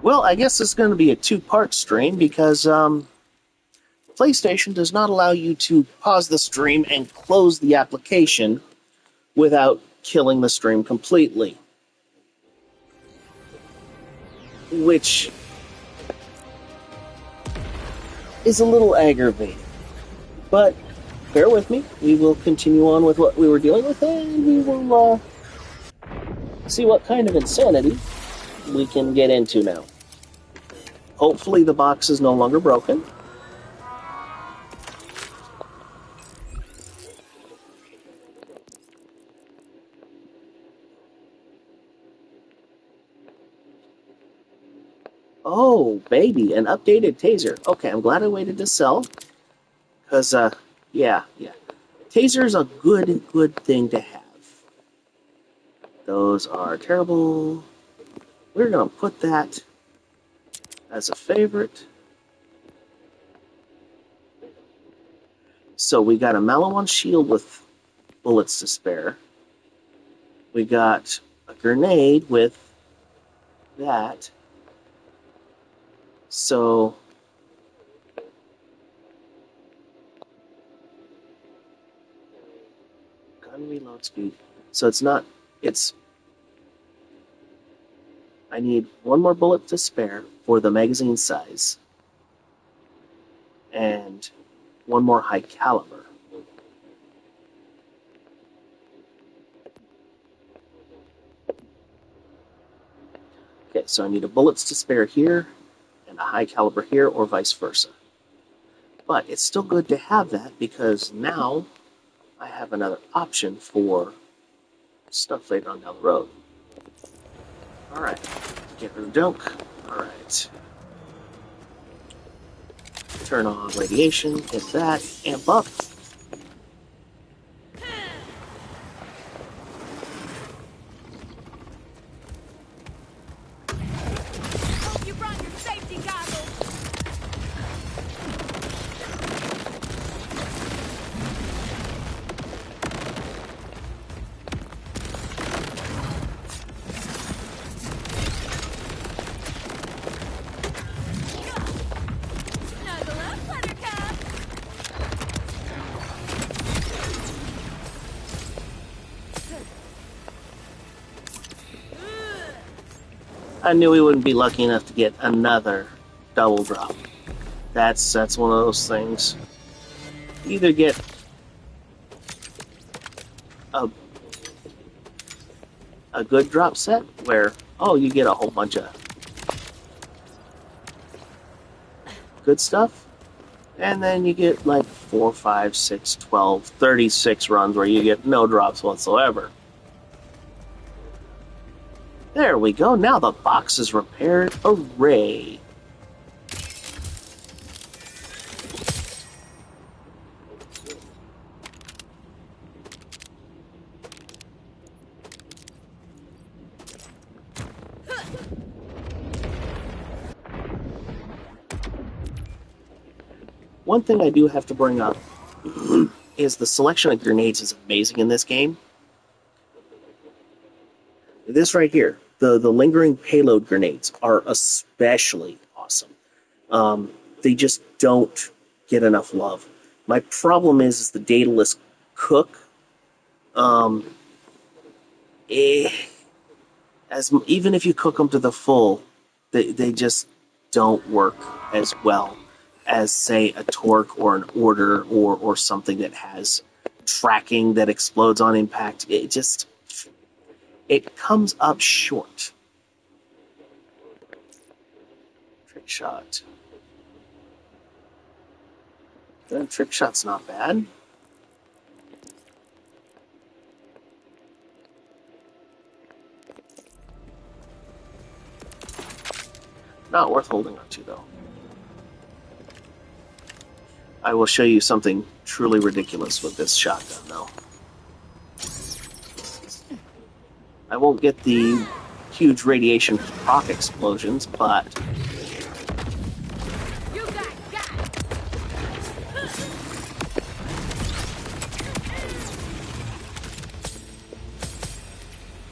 Well, I guess it's going to be a two-part stream because PlayStation does not allow you to pause the stream and close the application without killing the stream completely. Which is a little aggravating. But bear with me. We will continue on with what we were dealing with, and we will see what kind of insanity we can get into now. Hopefully the box is no longer broken. Oh, baby, an updated taser. Okay, I'm glad I waited to sell. Because, yeah. Taser's a good thing to have. Those are terrible. We're going to put that as a favorite. So we got a Maliwan shield with bullets to spare. We got a grenade with that. So gun reload speed. So I need one more bullet to spare for the magazine size. And one more high caliber. Okay, so I need a bullets to spare here and a high caliber here, or vice versa. But it's still good to have that because now I have another option for stuff later on down the road. Alright, get rid of junk. Alright. Turn on radiation, hit that, amp up. I knew we wouldn't be lucky enough to get another double drop. That's one of those things. You either get a good drop set where, oh, you get a whole bunch of good stuff, and then you get like 4, 5, 6, 12, 36 runs where you get no drops whatsoever. There we go. Now the box is repaired. Hooray! One thing I do have to bring up is the selection of grenades is amazing in this game. This right here, the lingering payload grenades are especially awesome. They just don't get enough love. My problem is the dataless cook. Even if you cook them to the full, they just don't work as well as, say, a torque or an order or something that has tracking that explodes on impact. It comes up short. Trick shot. That trick shot's not bad. Not worth holding on to, though. I will show you something truly ridiculous with this shotgun, though. I won't get the huge radiation proc explosions, but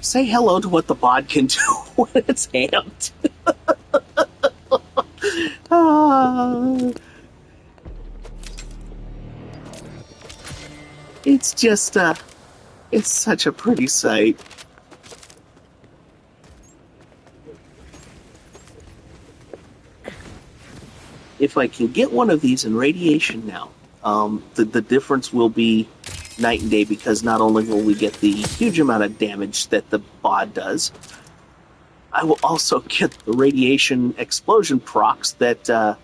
say hello to what the bod can do when it's amped. Ah, it's just, it's such a pretty sight. If I can get one of these in radiation now, the difference will be night and day, because not only will we get the huge amount of damage that the bod does, I will also get the radiation explosion procs that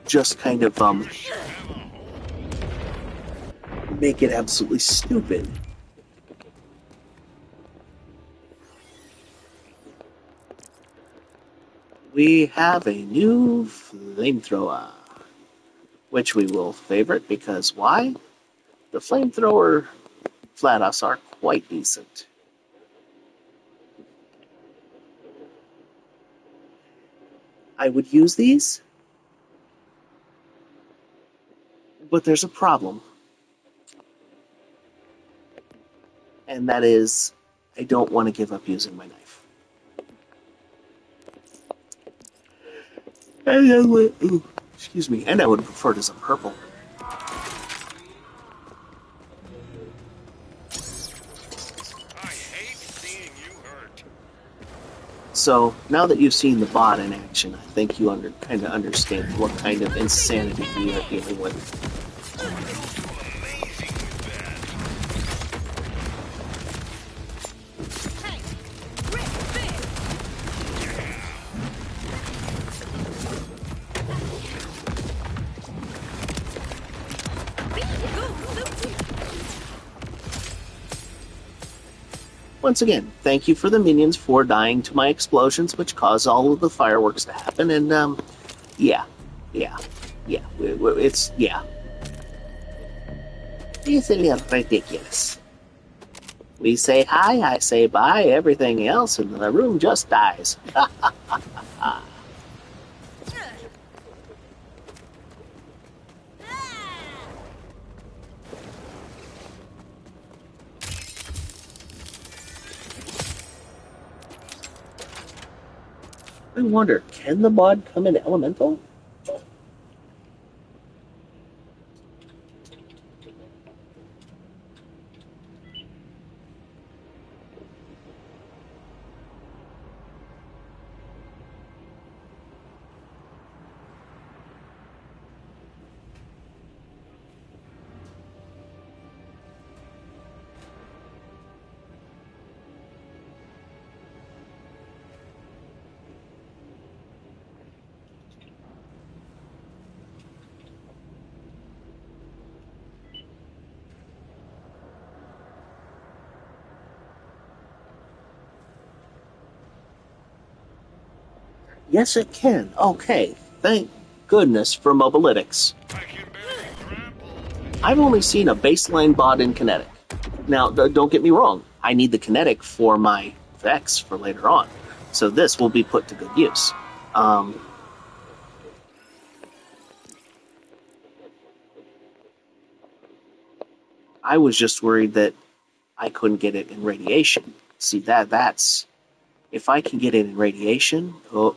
just kind of make it absolutely stupid. We have a new flamethrower, which we will favorite because why? The flamethrower Flatus are quite decent. I would use these, but there's a problem. And that is, I don't want to give up using my knife. Excuse me, and I would prefer it as a purple. So, now that you've seen the bot in action, I think you kind of understand what kind of insanity we are dealing with. Once again, thank you for the minions for dying to my explosions, which cause all of the fireworks to happen, and, yeah. It's a little ridiculous. We say hi, I say bye, everything else, and the room just dies. I wonder, can the mod come in elemental? Yes, it can. Okay, thank goodness for Mobalytics. I've only seen a baseline bot in Kinetic. Now, don't get me wrong. I need the Kinetic for my Vex for later on. So this will be put to good use. I was just worried that I couldn't get it in radiation. See, that's... If I can get it in radiation... Oh,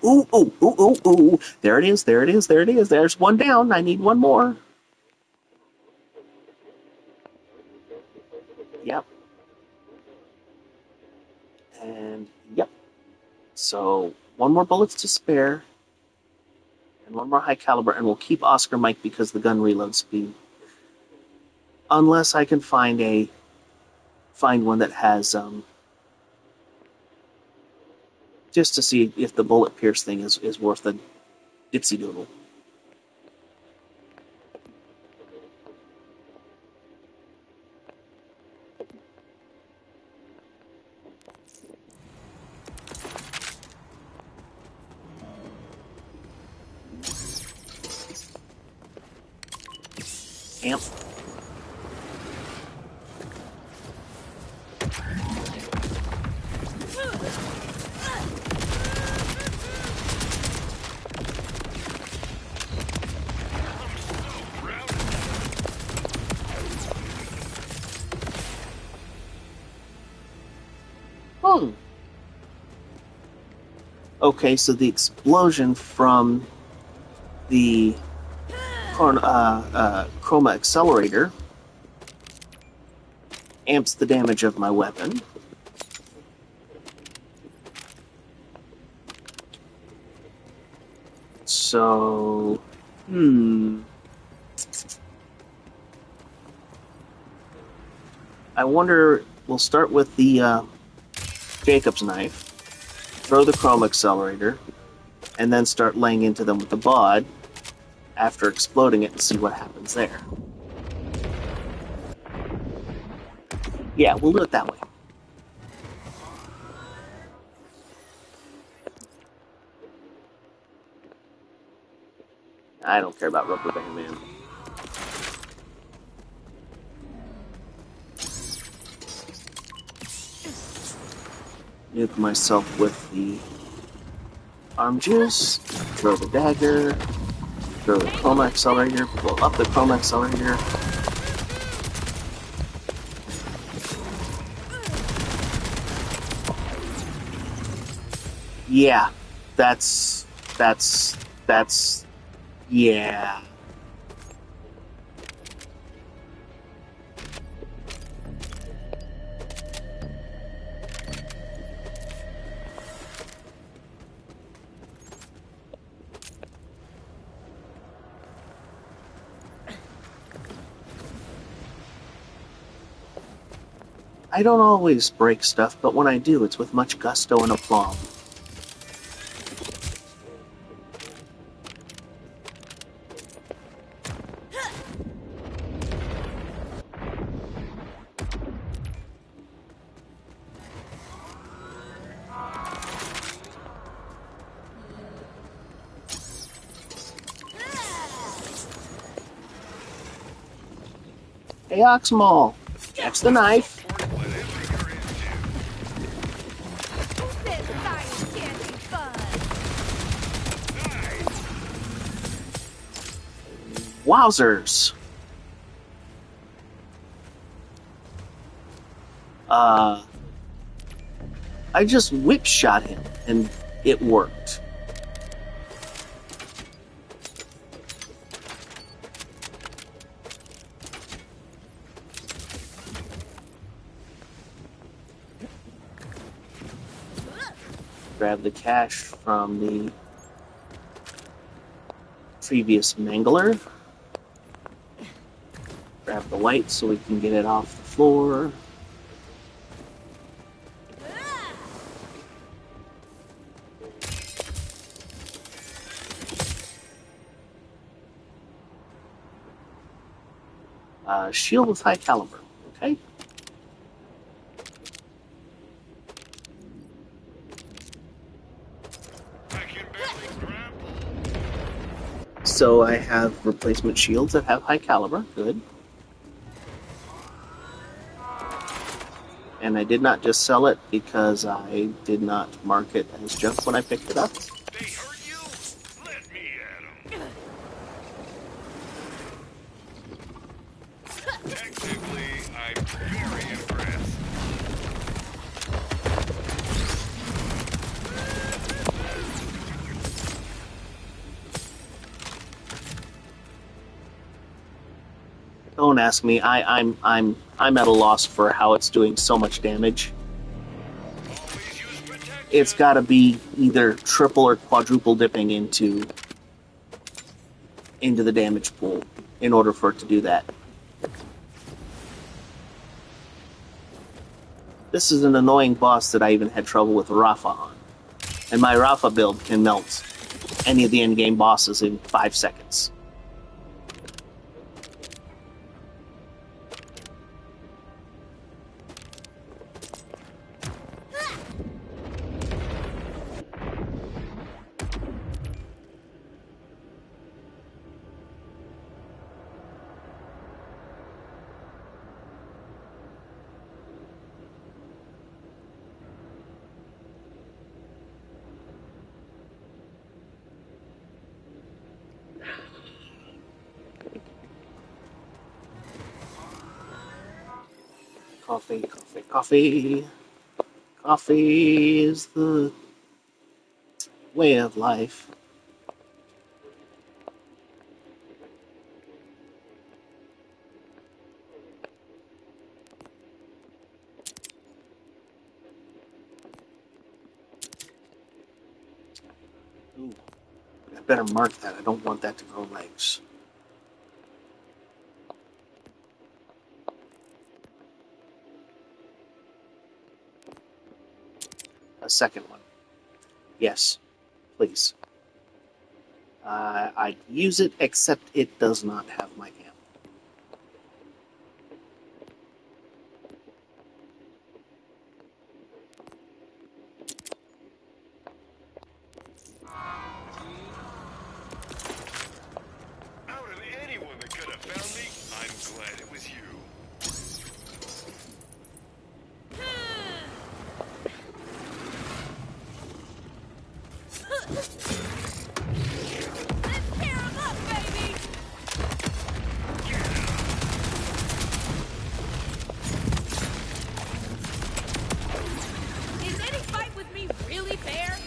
ooh. There it is. There's one down. I need one more. Yep. And, yep. So, one more bullets to spare. And one more high caliber. And we'll keep Oscar Mike because the gun reload speed. Unless I can find one that has, just to see if the bullet pierce thing is worth a dipsy doodle. Amp. Okay, so the explosion from the chroma accelerator amps the damage of my weapon. So, I wonder, we'll start with the Jacob's knife, throw the chroma accelerator, and then start laying into them with the bod after exploding it and see what happens there. Yeah, we'll do it that way. I don't care about Rubber Band Man. Nuke myself with the arm juice, throw the dagger, throw the chroma accelerator, blow up the chroma accelerator. Yeah, that's, yeah. I don't always break stuff, but when I do, it's with much gusto and aplomb. Hey, Oxmal, catch the knife. Wowzers. I just whip shot him, and it worked. Grab the cash from the previous mangler. Grab the light so we can get it off the floor. Shield with high caliber, okay? So I have replacement shields that have high caliber, good. And I did not just sell it because I did not mark it as junk when I picked it up. They hurt you? Let me at them. Technically, I'm very impressed. Don't ask me. I'm at a loss for how it's doing so much damage. Always use protection. It's got to be either triple or quadruple dipping into the damage pool in order for it to do that. This is an annoying boss that I even had trouble with Rafa on. And my Rafa build can melt any of the endgame bosses in 5 seconds. Coffee, coffee, coffee. Coffee is the way of life. Ooh, I better mark that. I don't want that to grow legs. A second one. Yes, please. I'd use it, except it does not have my ammo. Out of anyone that could have found me, I'm glad it was you. Let's tear 'em up, baby! Is any fight with me really fair?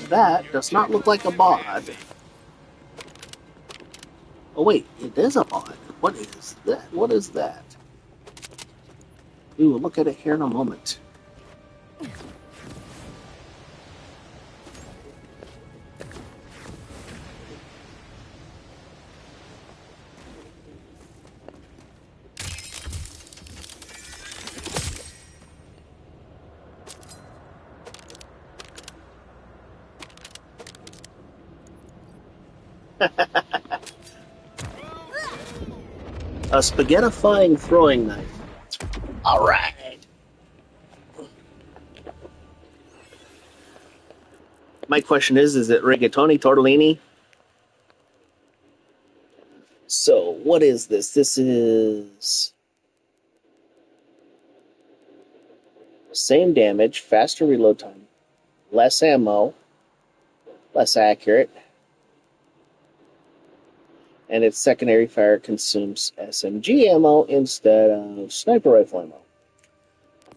That does not look like a bod. Oh wait, it is a bod. What is that? What is that? We will look at it here in a moment. A spaghettifying throwing knife. All right. My question is it rigatoni, tortellini? So, what is this? This is same damage, faster reload time, less ammo, less accurate, and its secondary fire consumes SMG ammo instead of sniper rifle ammo.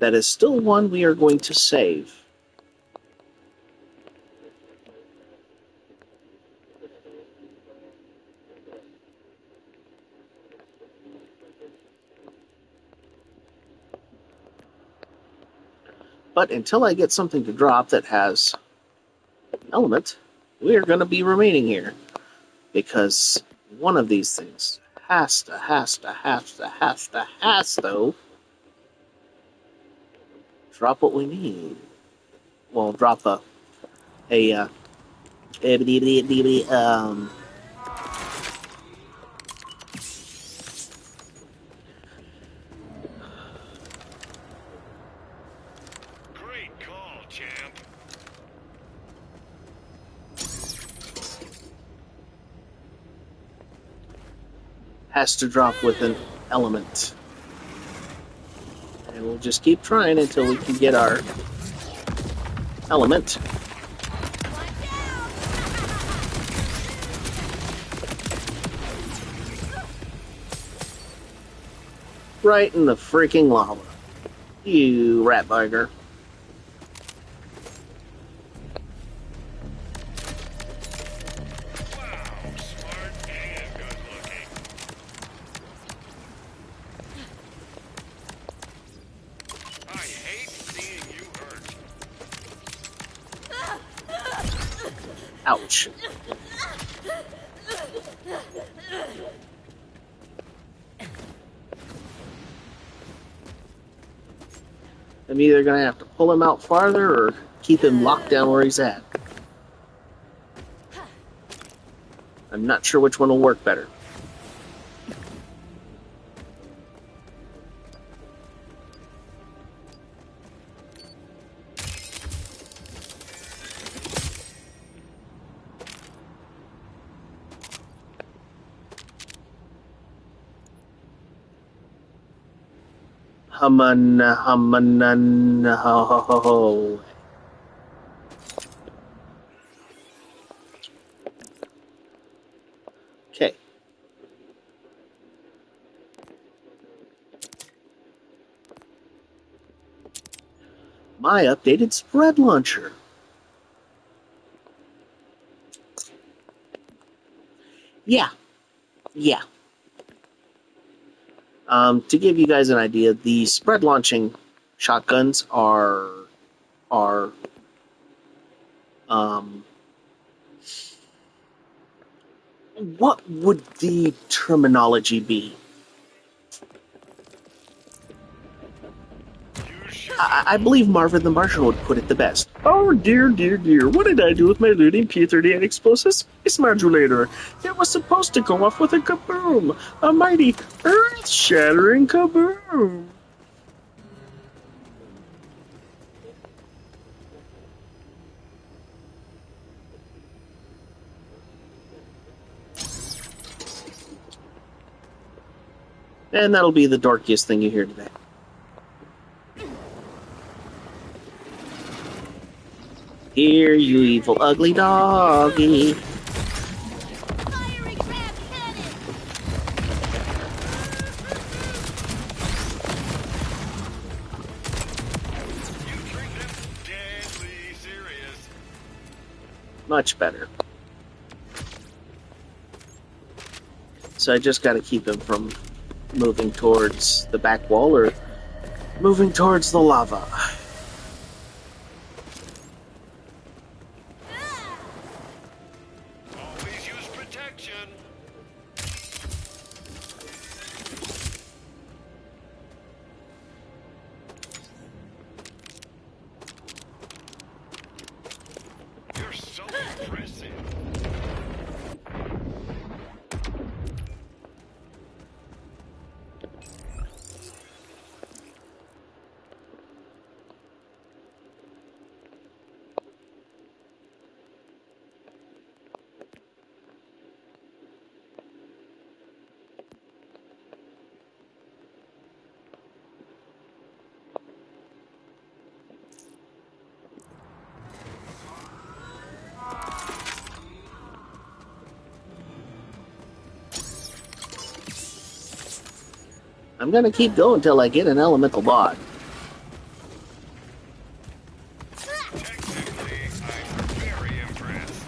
That is still one we are going to save. But until I get something to drop that has element, we are going to be remaining here. Because one of these things has to drop what we need. Well, drop Great call, champ. has to drop with an element. And we'll just keep trying until we can get our element. Right in the freaking lava. You rat bugger. Wow, smart and good looking. I hate seeing you hurt. Ouch. I'm either going to have to pull him out farther or keep him locked down where he's at. I'm not sure which one will work better. Ho. Okay. My updated spread launcher. Yeah. To give you guys an idea, the spread launching shotguns are what would the terminology be? You shoot I believe Marvin the Marshal would put it the best. Oh dear, dear, dear, what did I do with my looting P-38 explosive space modulator? It was supposed to go off with a kaboom! A mighty, earth-shattering kaboom! And that'll be the dorkiest thing you hear today. Here, you evil, ugly doggy. Firing ram cannon! You treat them deadly serious. Much better. So I just gotta keep him from moving towards the back wall or moving towards the lava. Always use protection. You're so impressive. I'm gonna keep going till I get an elemental bot. Technically, I'm very impressed.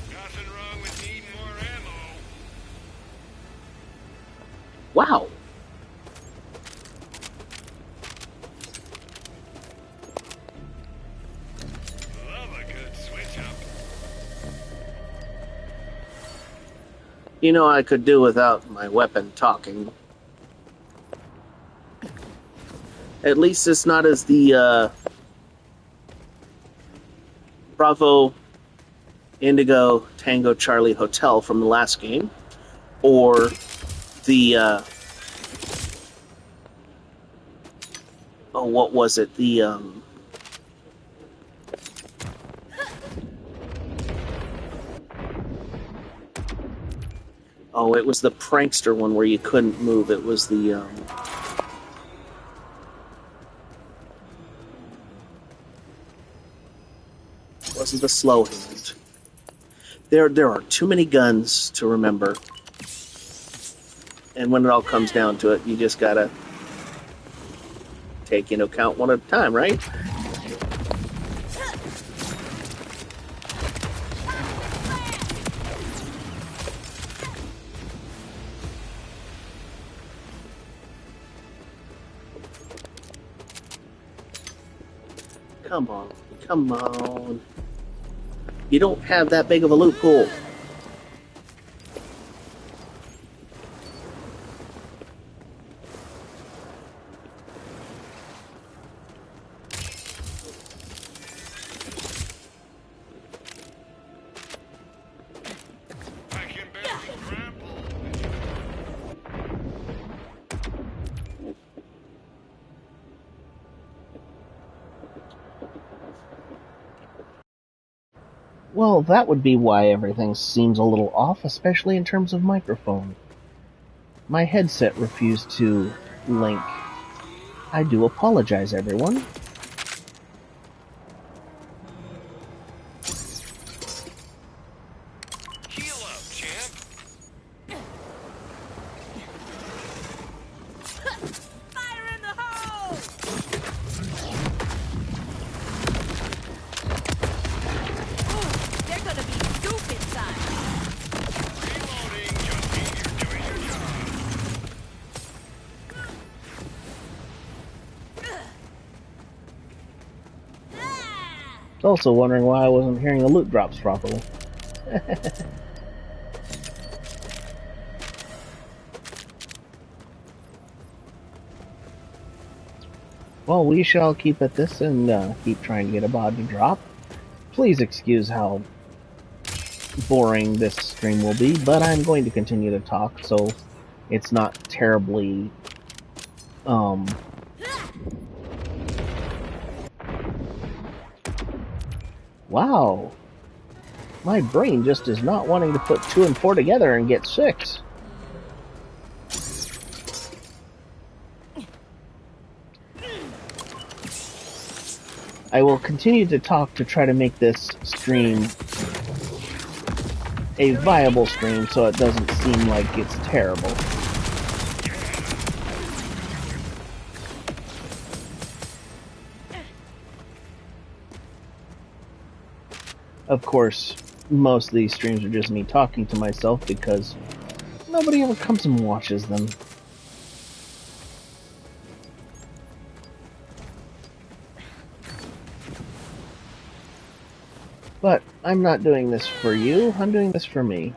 Nothing wrong with needing more ammo. Wow. Love a good switch up. You know, I could do without my weapon talking. At least it's not as the Bravo Indigo Tango Charlie Hotel from the last game, or the oh, what was it? The oh, it was the prankster one where you couldn't move. It was the wasn't the slow hand. There are too many guns to remember, and when it all comes down to it, you just gotta take into account one at a time, right? Come on, come on. You don't have that big of a loot pool. I can barely grapple. Well, that would be why everything seems a little off, especially in terms of microphone. My headset refused to link. I do apologize, everyone. Heal up, champ. Also wondering why I wasn't hearing the loot drops properly. Well, we shall keep at this and keep trying to get a bod to drop. Please excuse how boring this stream will be, but I'm going to continue to talk, so it's not terribly, Wow. My brain just is not wanting to put 2 and 4 together and get 6. I will continue to talk to try to make this stream a viable stream so it doesn't seem like it's terrible. Of course, most of these streams are just me talking to myself because nobody ever comes and watches them. But I'm not doing this for you, I'm doing this for me.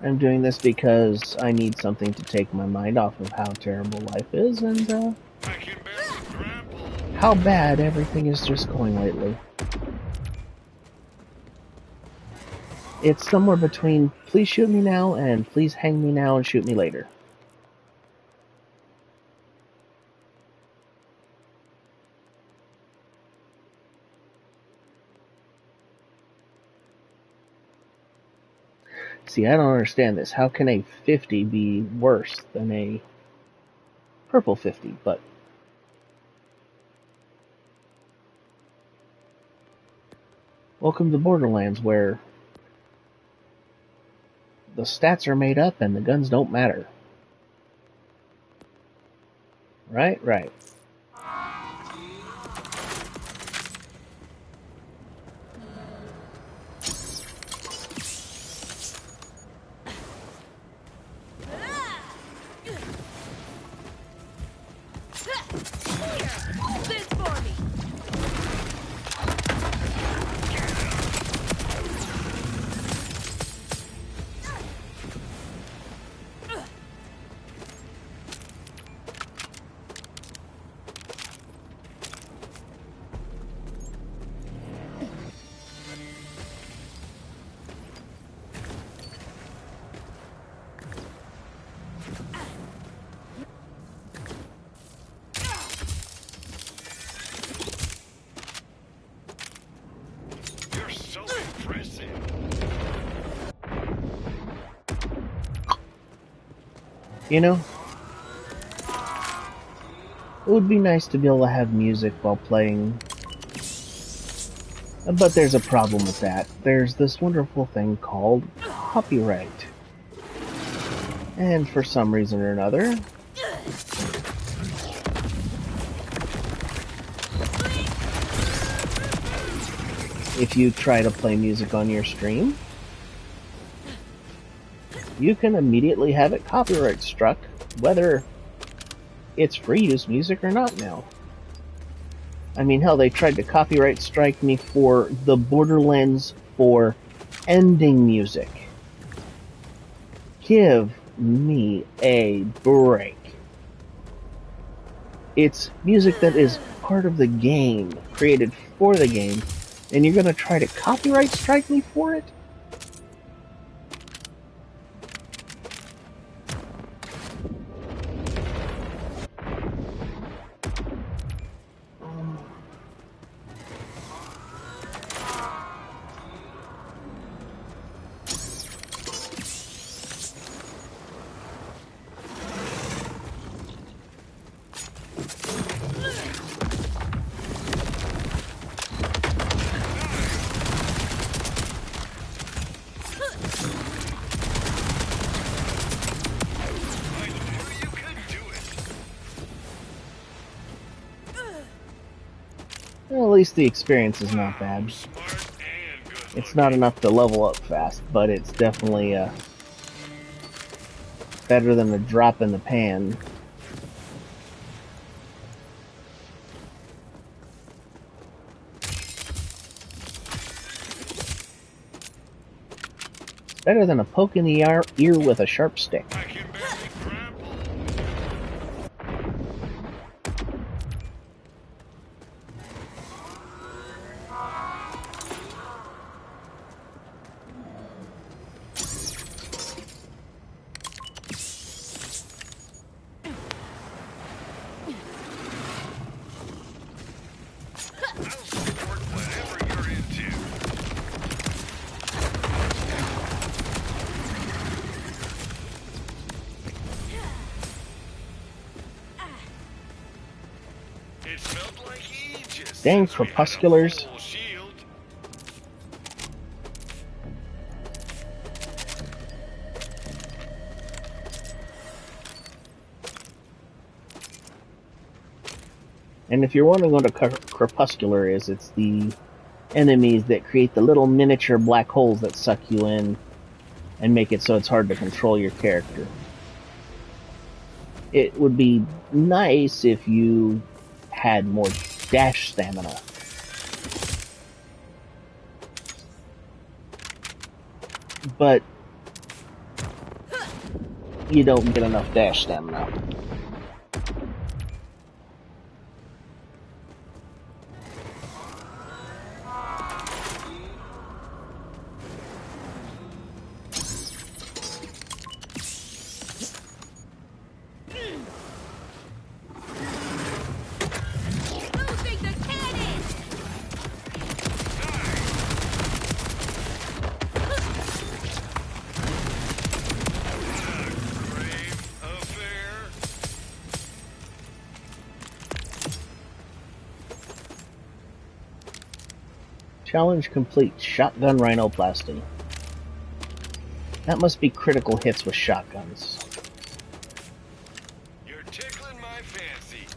I'm doing this because I need something to take my mind off of how terrible life is and how bad everything is just going lately. It's somewhere between please shoot me now and please hang me now and shoot me later. See, I don't understand this. How can a 50 be worse than a purple 50? But welcome to Borderlands, where the stats are made up and the guns don't matter. Right? Right. You know, it would be nice to be able to have music while playing, but there's a problem with that. There's this wonderful thing called copyright. And for some reason or another, if you try to play music on your stream, you can immediately have it copyright struck, whether it's free use music or not now. I mean, hell, they tried to copyright strike me for the Borderlands 4 ending music. Give me a break. It's music that is part of the game, created for the game, and you're gonna try to copyright strike me for it? Well, at least the experience is not bad. It's not enough to level up fast, but it's definitely better than a drop in the pan. better than a poke in the ear with a sharp stick. I can barely grapple. I'll support whatever you're into. It felt like ages Dang since we had a crepusculars. full shield. And if you're wondering what a crepuscular is, it's the enemies that create the little miniature black holes that suck you in and make it so it's hard to control your character. It would be nice if you had more dash stamina. But you don't get enough dash stamina. Losing the cannon! Grave affair. Challenge complete. Shotgun rhinoplasty. That must be critical hits with shotguns. You're tickling my fancy.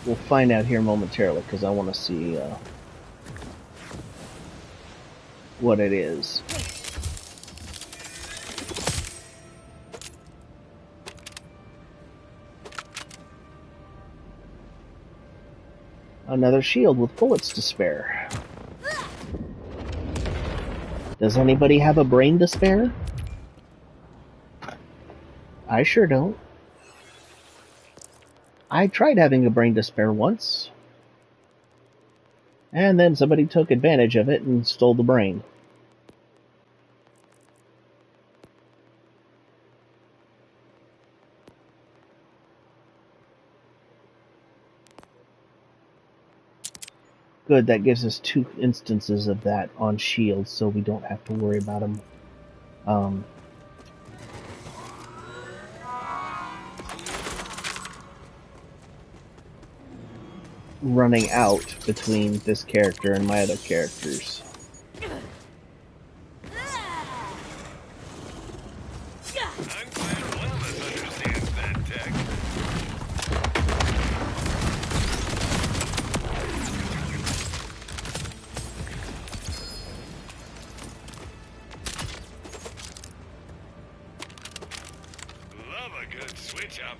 We'll find out here momentarily because I want to see what it is. Another shield with bullets to spare. Does anybody have a brain to spare? I sure don't. I tried having a brain to spare once. And then somebody took advantage of it and stole the brain. Good, that gives us 2 instances of that on shields, so we don't have to worry about them running out between this character and my other characters. I'm glad one of us understands that tech. Love a good switch up.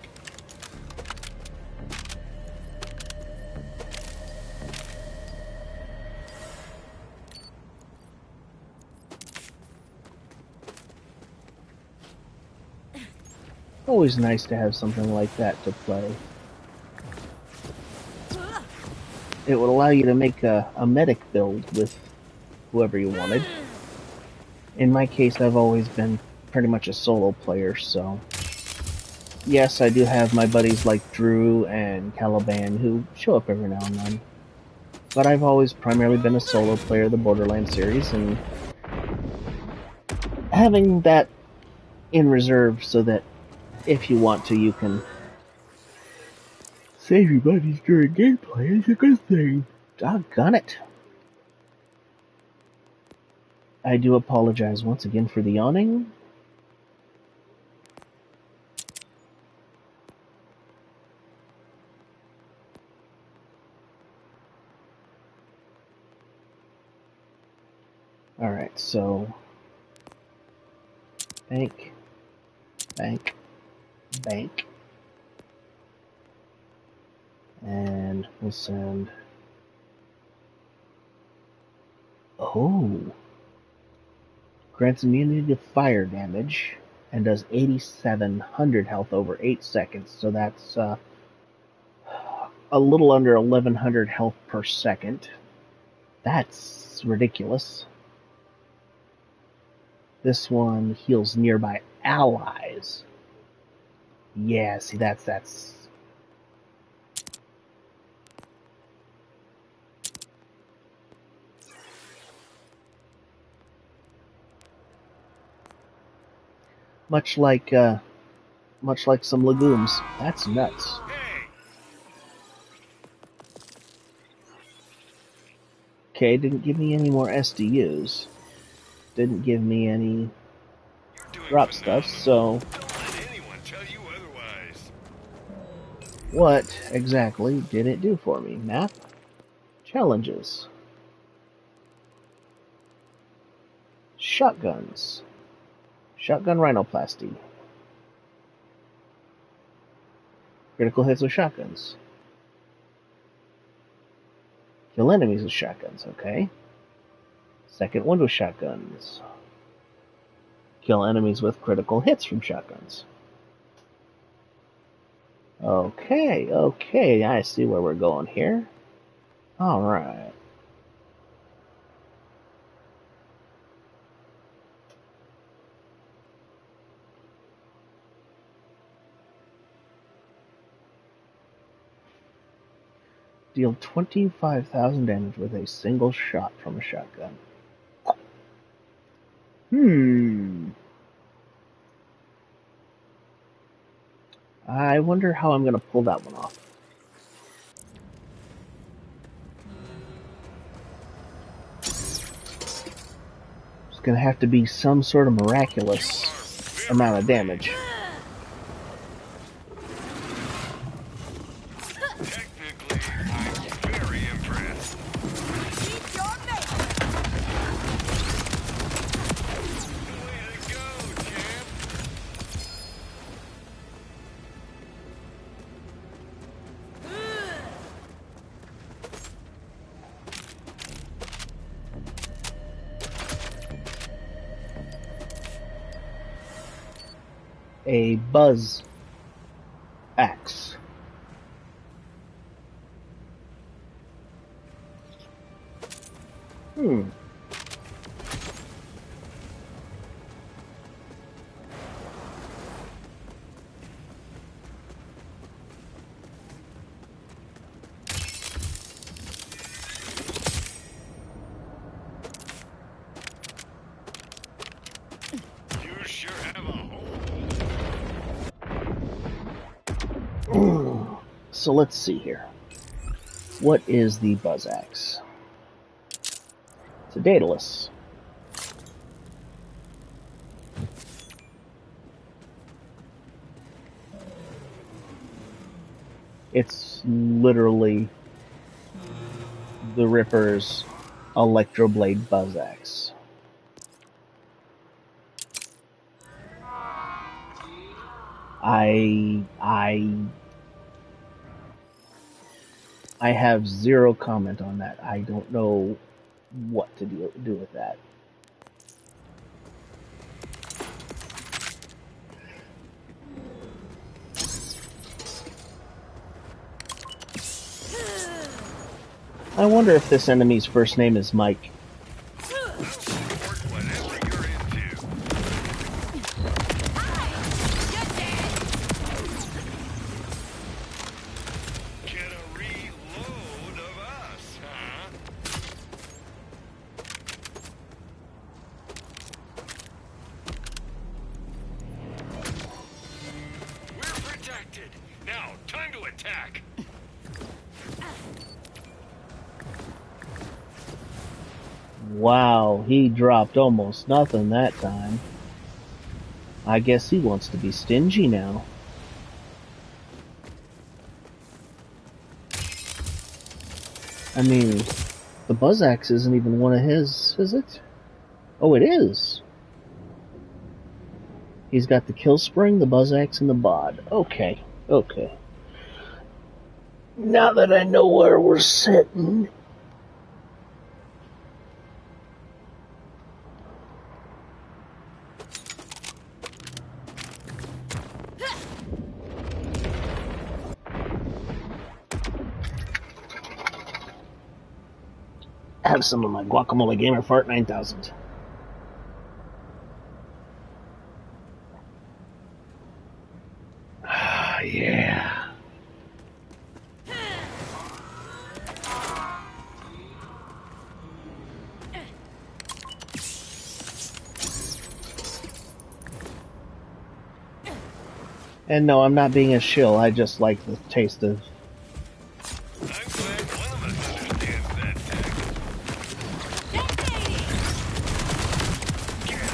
Always nice to have something like that to play. It would allow you to make a medic build with whoever you wanted. In my case, I've always been pretty much a solo player, so... Yes, I do have my buddies like Drew and Caliban who show up every now and then. But I've always primarily been a solo player of the Borderlands series, and having that in reserve so that if you want to, you can save your buddies during gameplay is a good thing. Doggone it. I do apologize once again for the yawning. Alright, so... Bank. Bank. Bank. And we'll send Oh. Grants immunity to fire damage and does 8,700 health over 8 seconds. So that's a little under 1,100 health per second. That's ridiculous. This one heals nearby allies. Yeah, see, that's... much like some legumes. That's nuts. Okay, didn't give me any more SDUs. Didn't give me any drop stuff, so... Don't let anyone tell you otherwise. What exactly did it do for me? Map? Challenges. Shotguns. Shotgun rhinoplasty. Critical hits with shotguns. Kill enemies with shotguns, okay. Second one with shotguns. Kill enemies with critical hits from shotguns. Okay, I see where we're going here. Alright. Deal 25,000 damage with a single shot from a shotgun. I wonder how I'm going to pull that one off. It's going to have to be some sort of miraculous amount of damage. Technically, I'm very impressed. Keep your mate. Way to go, champ. A buzz axe. You sure have a hole. So let's see here. What is the buzz axe? It's a Daedalus. It's literally the Ripper's Electroblade buzz axe. I have zero comment on that. I don't know what to do with that. I wonder if this enemy's first name is Mike. Support whatever you're into. Get a reload of us, huh? We're protected. Now, time to attack. Wow, he dropped almost nothing that time. I guess he wants to be stingy now. I mean, the buzz axe isn't even one of his, is it? Oh, it is. He's got the kill spring, the buzz axe, and the bod. Okay. Now that I know where we're sitting... have some of my Guacamole Gamer Fart 9000. Yeah. And no, I'm not being a shill. I just like the taste of. I'm glad one of us understands that tactic. Get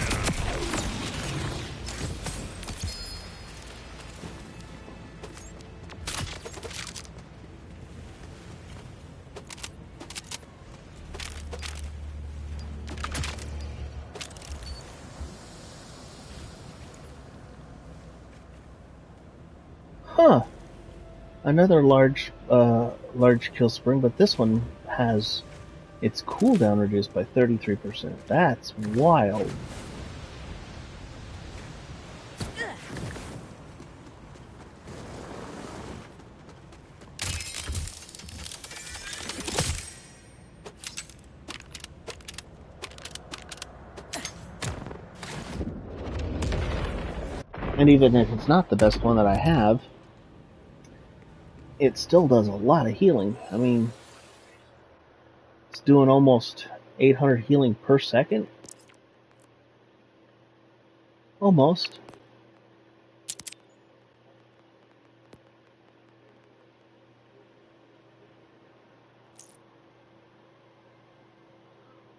Huh. Another large kill spring, but this one has its cooldown reduced by 33%. That's wild. And even if it's not the best one that I have, it still does a lot of healing. I mean, it's doing almost 800 healing per second. Almost.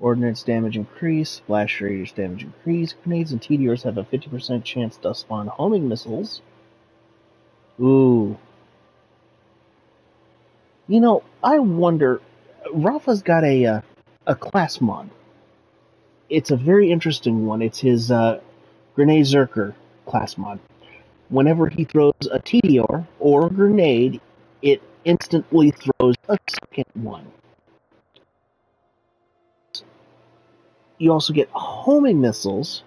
Ordnance damage increase, splash radius damage increase. Grenades and TDRs have a 50% chance to spawn homing missiles. Ooh. You know, I wonder. Rafa's got a class mod. It's a very interesting one. It's his Grenade Zerker class mod. Whenever he throws a TDR or a grenade, it instantly throws a second one. You also get homing missiles.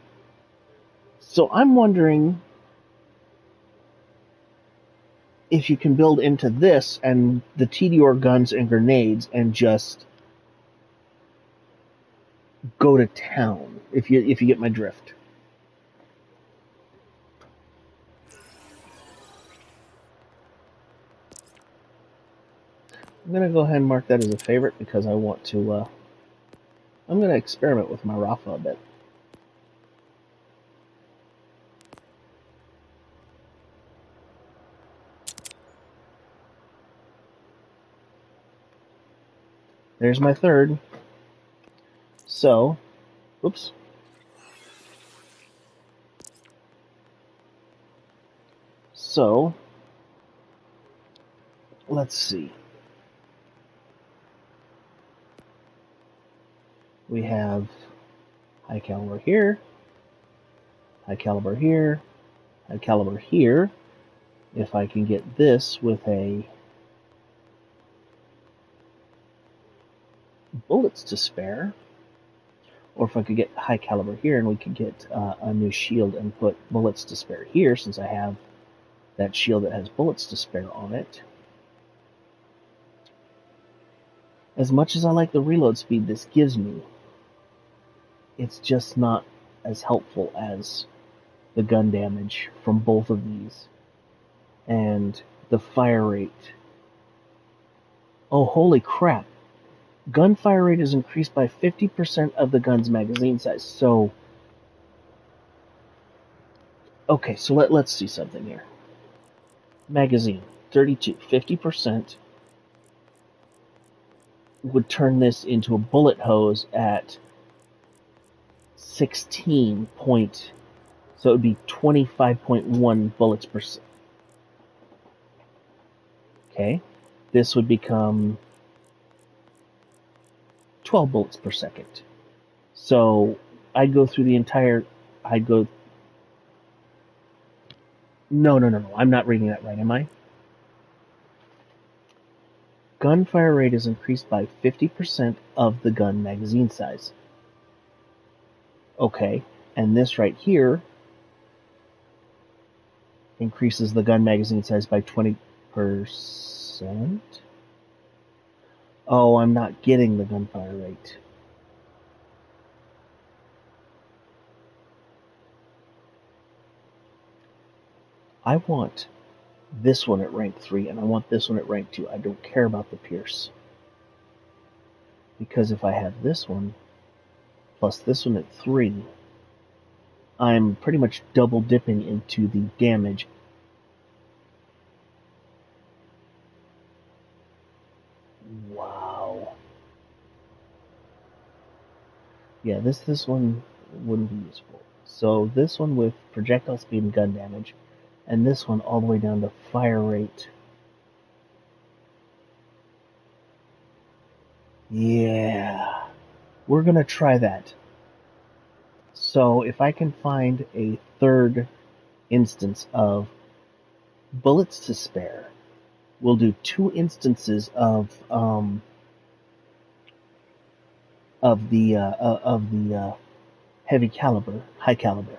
So I'm wondering if you can build into this and the TDR guns and grenades and just go to town, if you get my drift. I'm going to go ahead and mark that as a favorite because I want to, I'm going to experiment with my Rafa a bit. There's my third. So, oops. So, let's see. We have high caliber here, high caliber here, high caliber here. If I can get this with a bullets to spare, or if I could get high caliber here and we could get a new shield and put bullets to spare here, since I have that shield that has bullets to spare on it. As much as I like the reload speed this gives me, it's just not as helpful as the gun damage from both of these. And the fire rate. Oh, holy crap. Gunfire rate is increased by 50% of the gun's magazine size. So, okay, so let's see something here. Magazine, 32, 50% would turn this into a bullet hose at 16 point, so it would be 25.1 bullets per second. Okay, this would become 12 bullets per second. So I'd go through the entire, No, I'm not reading that right, am I? Gunfire rate is increased by 50% of the gun magazine size. Okay, and this right here increases the gun magazine size by 20%. Oh, I'm not getting the gunfire rate. I want this one at rank 3, and I want this one at rank 2. I don't care about the Pierce. Because if I have this one, plus this one at 3, I'm pretty much double dipping into the damage. Wow. Yeah, this one wouldn't be useful. So this one with projectile speed and gun damage, and this one all the way down to fire rate. Yeah, we're gonna try that. So if I can find a third instance of bullets to spare, we'll do 2 instances of the heavy caliber, high caliber. If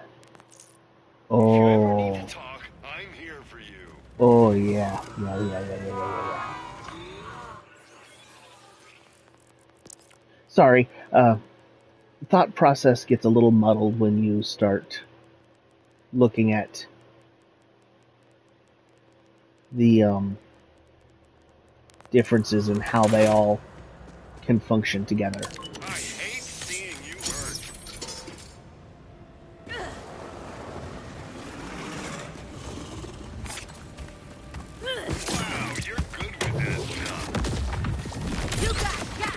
you ever Oh, need to talk, I'm here for you. oh yeah. Sorry, thought process gets a little muddled when you start looking at the differences in how they all can function together. I hate seeing you hurt. Wow, you're good with that stuff. You got got.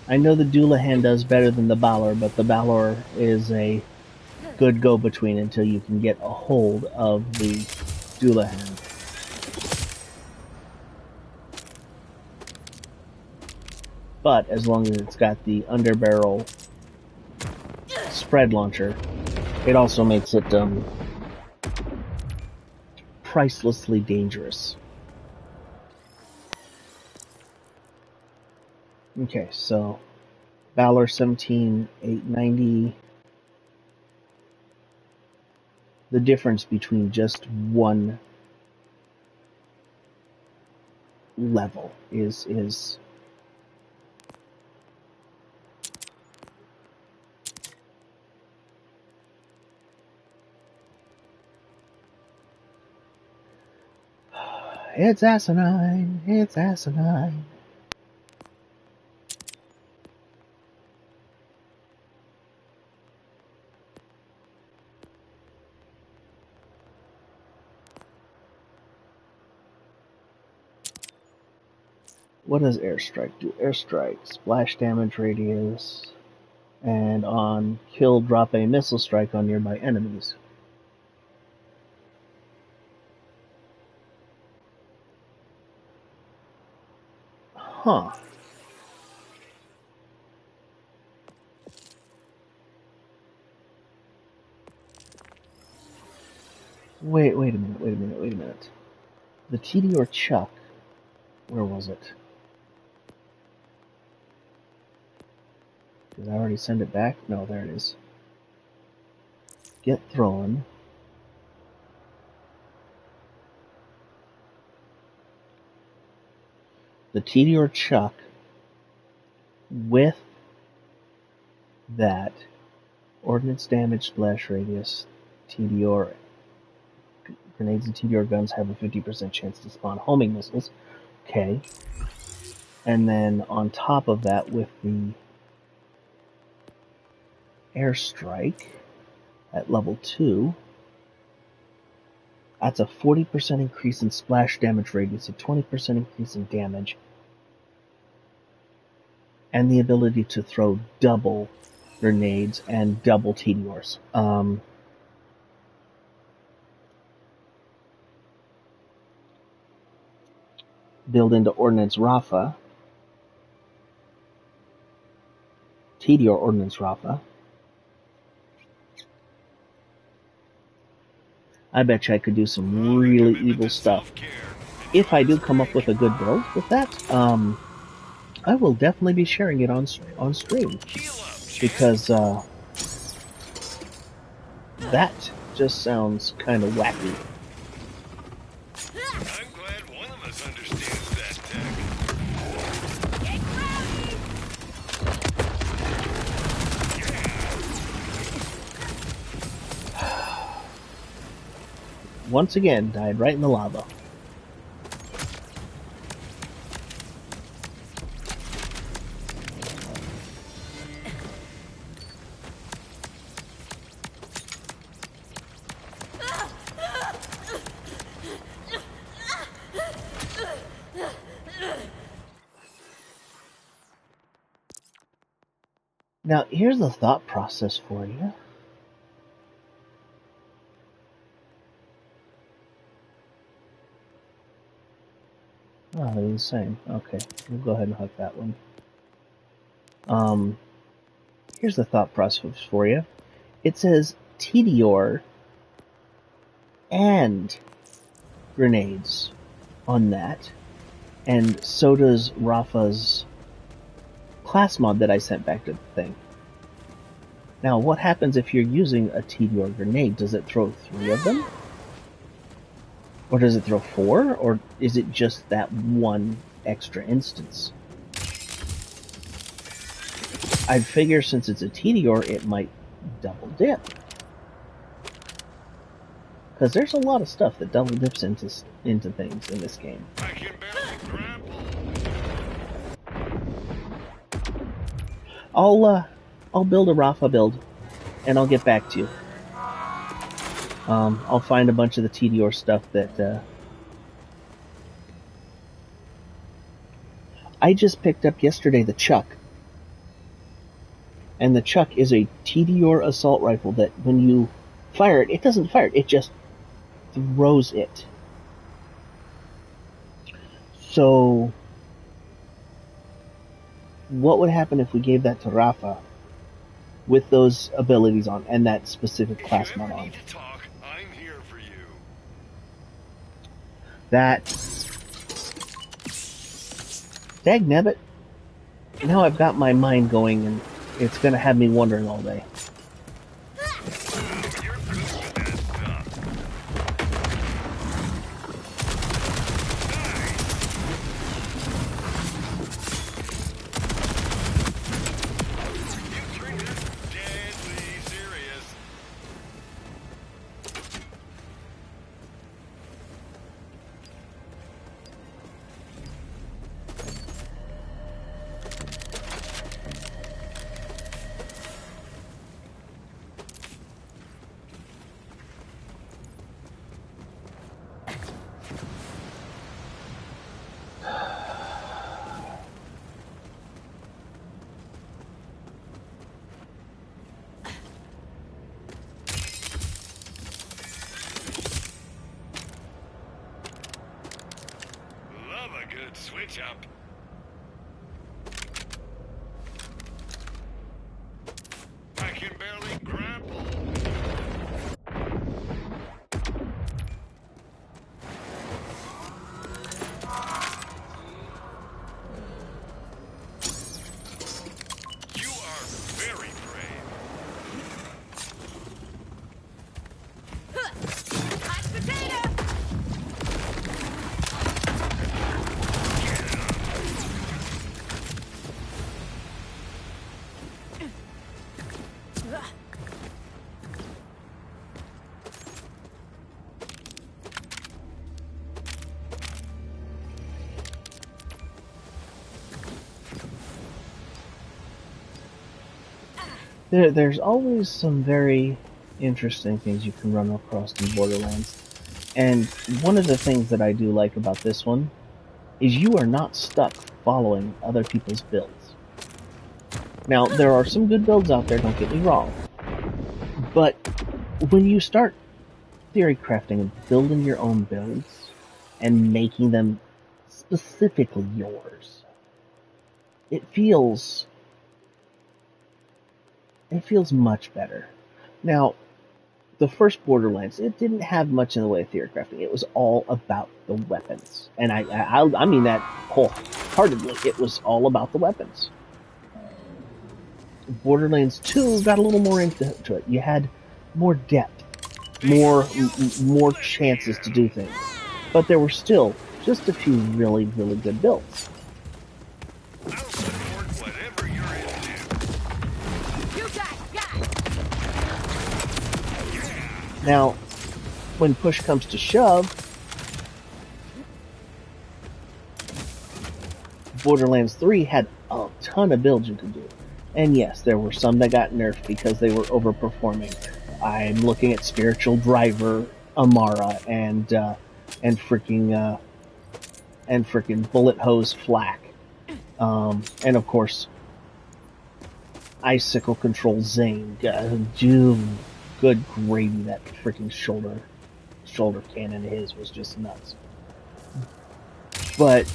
I know the Doulahan does better than the Balor, but the Balor is a good go-between until you can get a hold of the Doulahan. But as long as it's got the underbarrel spread launcher, it also makes it pricelessly dangerous. Okay, so Balor 17,890. The difference between just one level is it's asinine. It's asinine. What does airstrike do? Airstrike, splash damage radius, and on kill, drop a missile strike on nearby enemies. Huh. Wait a minute. The TD or Chuck, where was it? Did I already send it back? No, there it is. Get thrown. The TD or Chuck with that ordnance damage, splash radius, TDR. Grenades and TDR guns have a 50% chance to spawn homing missiles. Okay. And then on top of that, with the airstrike at level 2, that's a 40% increase in splash damage radius, a 20% increase in damage, and the ability to throw double grenades and double TDRs. Build into Ordnance Rafa, TDR Ordnance Rafa. I bet you I could do some really evil stuff. Self-care if I do come up with a good build with that, I will definitely be sharing it on stream Heal up, champ. because that just sounds kind of wacky. I'm glad one of us understands that tech. Get ready! Once again, died right in the lava. Now, here's the thought process for you. Oh, they're the same. Okay, we'll go ahead and hook that one. Here's the thought process for you. It says Tedior and grenades on that, and so does Rafa's class mod that I sent back to the thing. Now, what happens if you're using a Tedior grenade? Does it throw 3 of them? Or does it throw 4? Or is it just that one extra instance? I'd figure since it's a Tedior, it might double dip. Because there's a lot of stuff that double dips into things in this game. I can barely grapple. I'll build a Rafa build, and I'll get back to you. I'll find a bunch of the Tedior stuff that I just picked up yesterday. The Chuck, and the Chuck is a Tedior assault rifle that when you fire it, it doesn't fire it; it just throws it. So, what would happen if we gave that to Rafa with those abilities on and that specific class mod on? If you ever need to talk, I'm here for you. That... Dagnabbit. Now I've got my mind going and it's going to have me wondering all day. You're good with that stuff. You treat this deadly serious. Love a good switch up. I can barely grapple. You are very brave. Hot potato! There's always some very interesting things you can run across in Borderlands. And one of the things that I do like about this one is you are not stuck following other people's builds. Now, there are some good builds out there, don't get me wrong. But when you start theory crafting and building your own builds and making them specifically yours, it feels much better. Now, the first Borderlands, it didn't have much in the way of theory crafting. It was all about the weapons, and I mean that wholeheartedly. It was all about the weapons. Borderlands 2 got a little more into it. You had more depth, more chances to do things, but there were still just a few really good builds. I'll support whatever you're into. You got. Now, when push comes to shove, Borderlands 3 had a ton of builds you could do. And yes, there were some that got nerfed because they were overperforming. I'm looking at Spiritual Driver, Amara, and freaking Bullet Hose Flak, and of course Icicle Control Zane. Good gravy! That freaking shoulder cannon of his was just nuts. But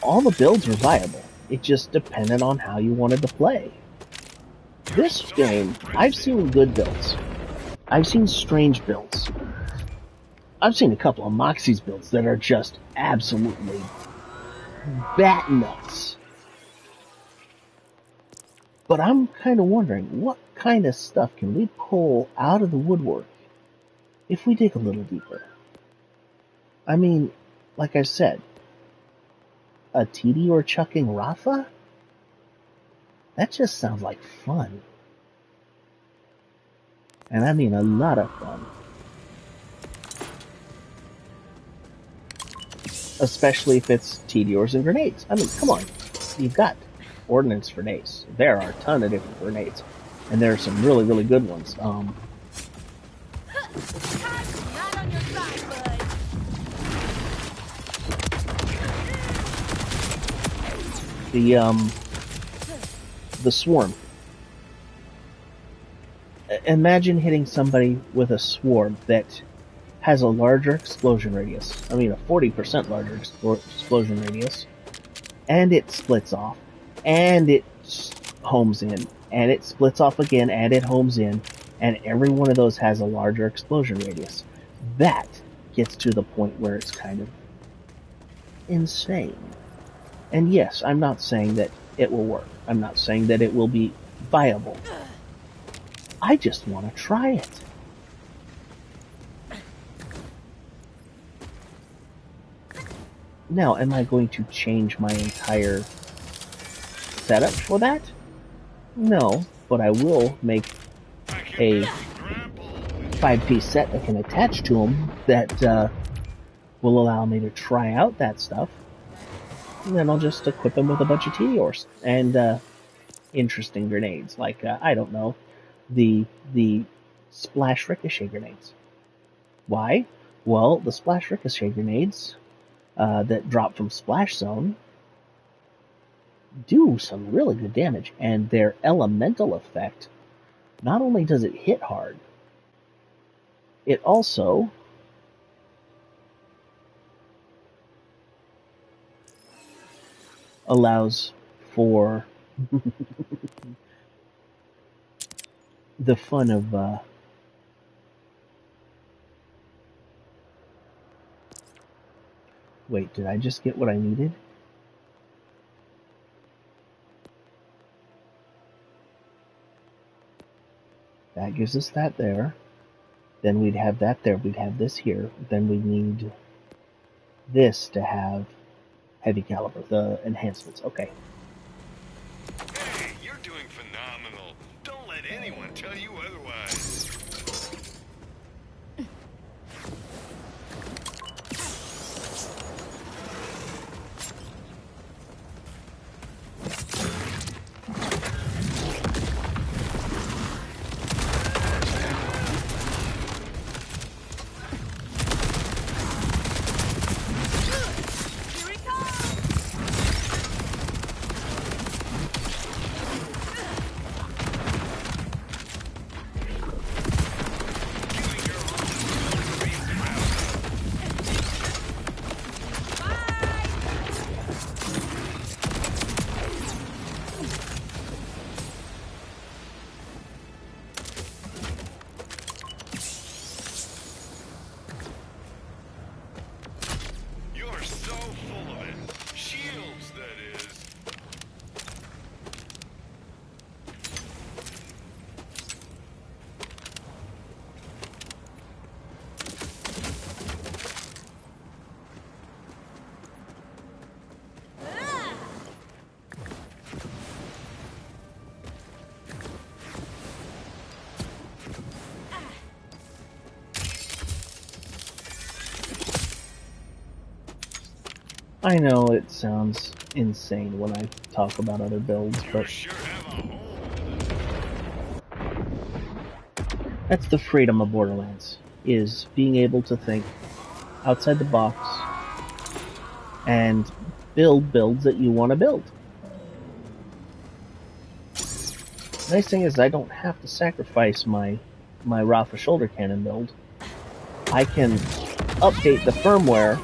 all the builds were viable. It just depended on how you wanted to play. This game, I've seen good builds. I've seen strange builds. I've seen a couple of Moxie's builds that are just absolutely bat nuts. But I'm kind of wondering, what kind of stuff can we pull out of the woodwork if we dig a little deeper? I mean, like I said, a TD or chucking Rafa? That just sounds like fun. And I mean a lot of fun. Especially if it's TDORs and grenades. I mean, come on. You've got ordnance grenades. There are a ton of different grenades. And there are some really good ones. Not on your side, bud. The swarm. Imagine hitting somebody with a swarm that has a larger explosion radius. I mean, a 40% larger explosion radius. And it splits off. And it homes in. And it splits off again, and it homes in. And every one of those has a larger explosion radius. That gets to the point where it's kind of insane. And yes, I'm not saying that it will work. I'm not saying that it will be viable. I just want to try it. Now, am I going to change my entire setup for that? No, but I will make a 5-piece set I can attach to them that will allow me to try out that stuff. And then I'll just equip them with a bunch of TDORs and interesting grenades, like, I don't know, the Splash Ricochet grenades. Why? Well, the Splash Ricochet grenades that drop from Splash Zone do some really good damage, and their elemental effect, not only does it hit hard, it also allows for the fun of wait, did I just get what I needed? That gives us that there. Then we'd have that there. We'd have this here. Then we need this to have heavy caliber, the enhancements. Okay. Hey, you're doing phenomenal. Don't let anyone tell you otherwise. Here he comes. I know it sounds insane when I talk about other builds, You but sure have a hole with it. that's the freedom of Borderlands, is being able to think outside the box and build builds that you want to build. The nice thing is I don't have to sacrifice my Rafa shoulder cannon build. I can update the firmware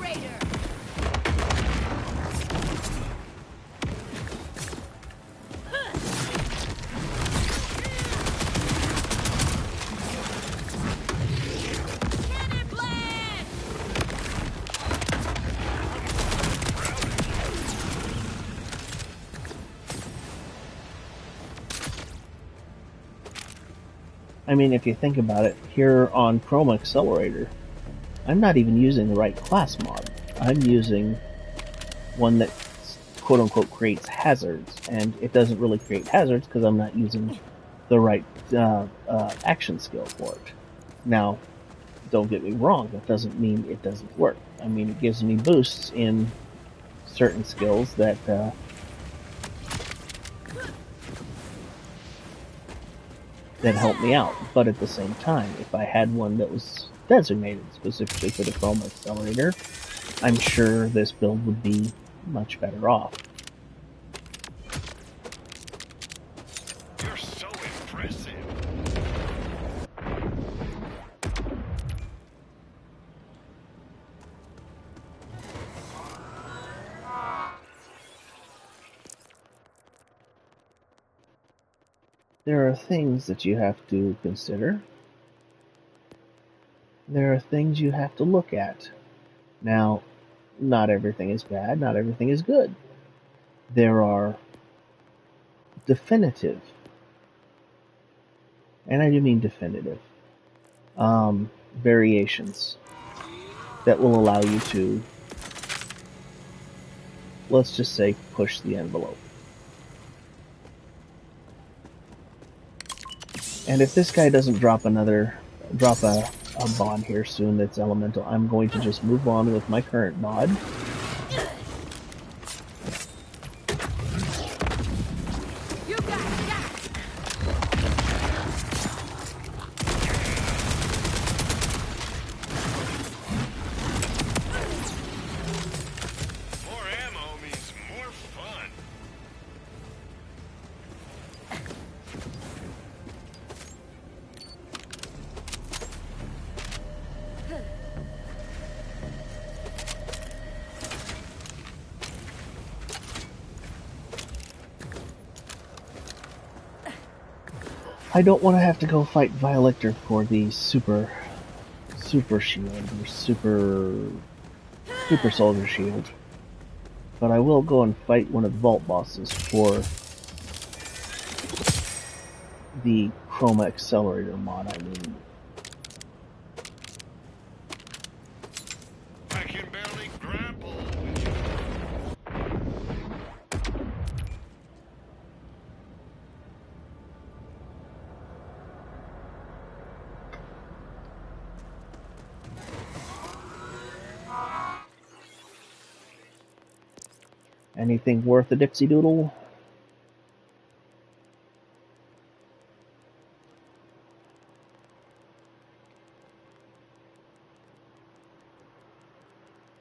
I mean, if you think about it, here on Chroma Accelerator, I'm not even using the right class mod. I'm using one that quote-unquote creates hazards, and it doesn't really create hazards because I'm not using the right action skill for it. Now, don't get me wrong, that doesn't mean it doesn't work. I mean, it gives me boosts in certain skills that help me out. But at the same time, if I had one that was designated specifically for the Chroma Accelerator, I'm sure this build would be much better off. You're so impressive. There are things that you have to consider. There are things you have to look at. Now, not everything is bad, not everything is good. There are definitive, and I do mean definitive, variations that will allow you to, let's just say, push the envelope. And if this guy doesn't drop a bod here soon that's elemental, I'm going to just move on with my current bod. More ammo means more fun. I don't want to have to go fight Vialector for the super shield or super soldier shield, but I will go and fight one of the vault bosses for the Chroma Accelerator mod. I mean, I can barely grapple with you. anything worth a dipsy doodle?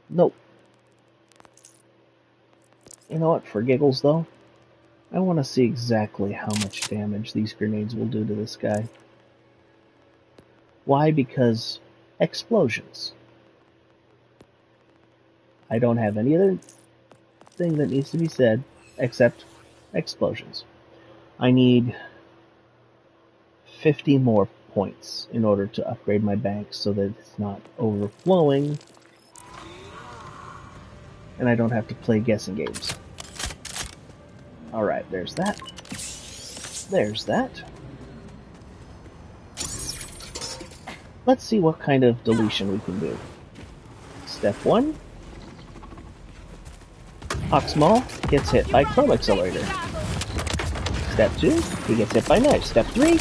Nope. You know what, for giggles though, I want to see exactly how much damage these grenades will do to this guy. Why? Because explosions. I don't have any other thing that needs to be said except explosions. I need 50 more points in order to upgrade my bank so that it's not overflowing and I don't have to play guessing games. Alright, there's that. There's that. Let's see what kind of deletion we can do. Step 1. Oxmal gets hit by Chroma Accelerator. Step 2, he gets hit by knife. Step 3,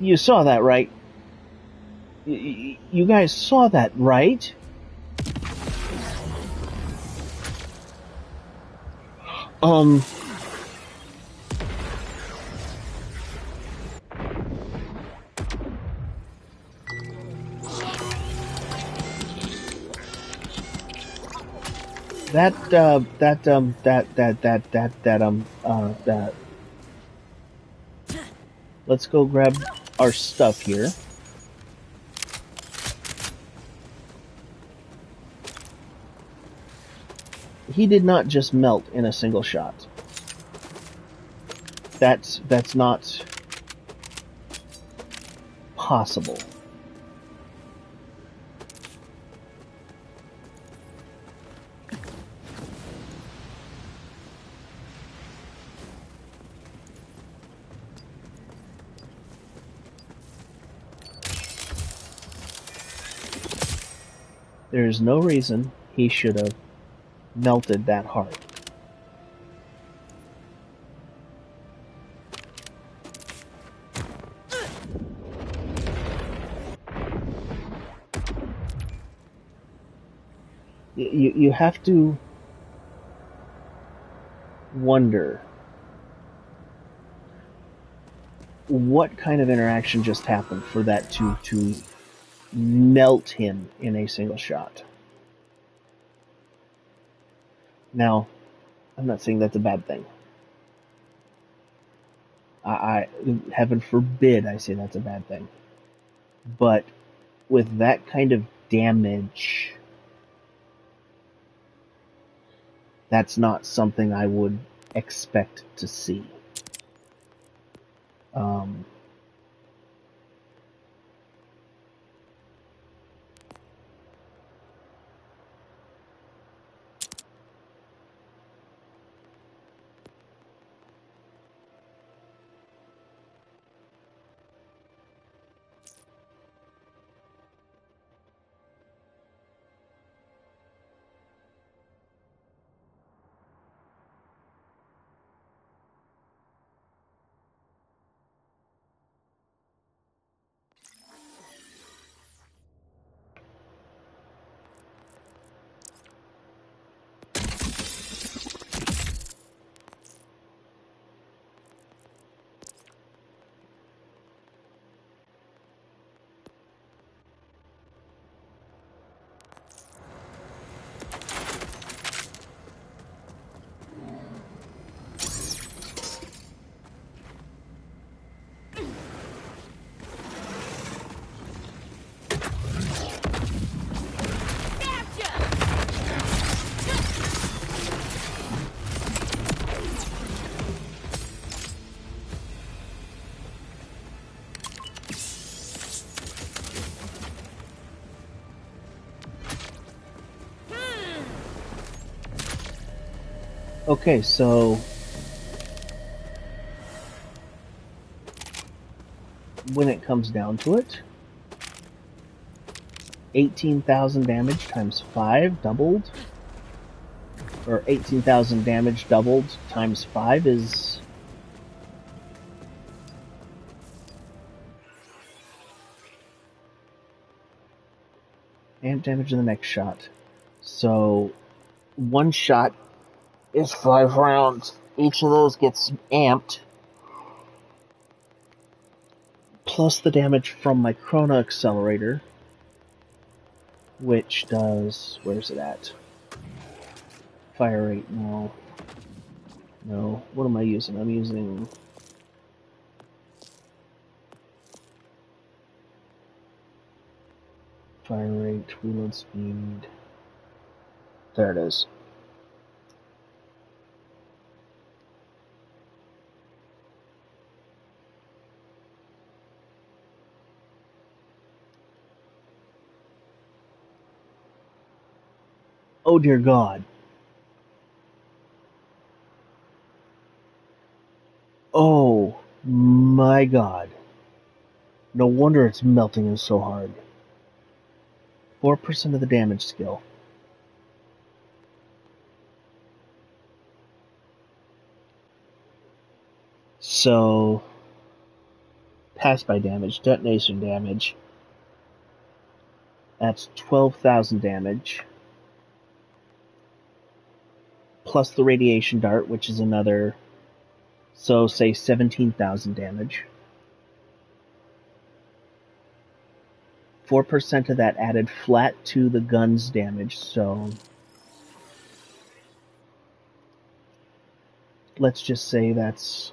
You saw that, right? You guys saw that, right? That. Let's go grab our stuff here. He did not just melt in a single shot. That's not possible. There's no reason he should have melted that hard. You have to wonder what kind of interaction just happened for that to melt him in a single shot. Now, I'm not saying that's a bad thing. I heaven forbid I say that's a bad thing. But with that kind of damage, that's not something I would expect to see. Okay, so when it comes down to it, 18,000 damage times 5 doubled, or 18,000 damage doubled times 5 is... amp damage in the next shot. So, one shot is 5 rounds. Each of those gets amped, plus the damage from my Chrono Accelerator, which does... where's it at? Fire rate, no. No, what am I using? I'm using... fire rate, reload speed... there it is. Oh dear God. Oh my God. No wonder it's melting him so hard. 4% of the damage skill. So, pass-by damage, detonation damage. That's 12,000 damage. Plus the radiation dart, which is another, so say 17,000 damage. 4% of that added flat to the gun's damage, so let's just say that's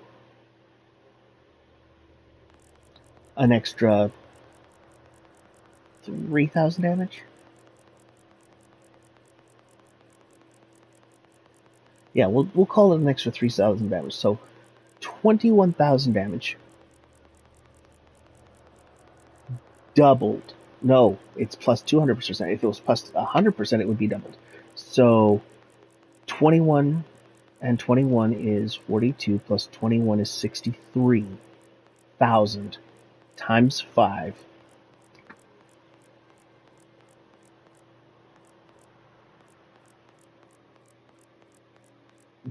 an extra 3,000 damage. Yeah, we'll call it an extra 3,000 damage. So 21,000 damage. Doubled. No, it's plus 200%. If it was plus 100%, it would be doubled. So 21 and 21 is 42 plus 21 is 63,000 times 5.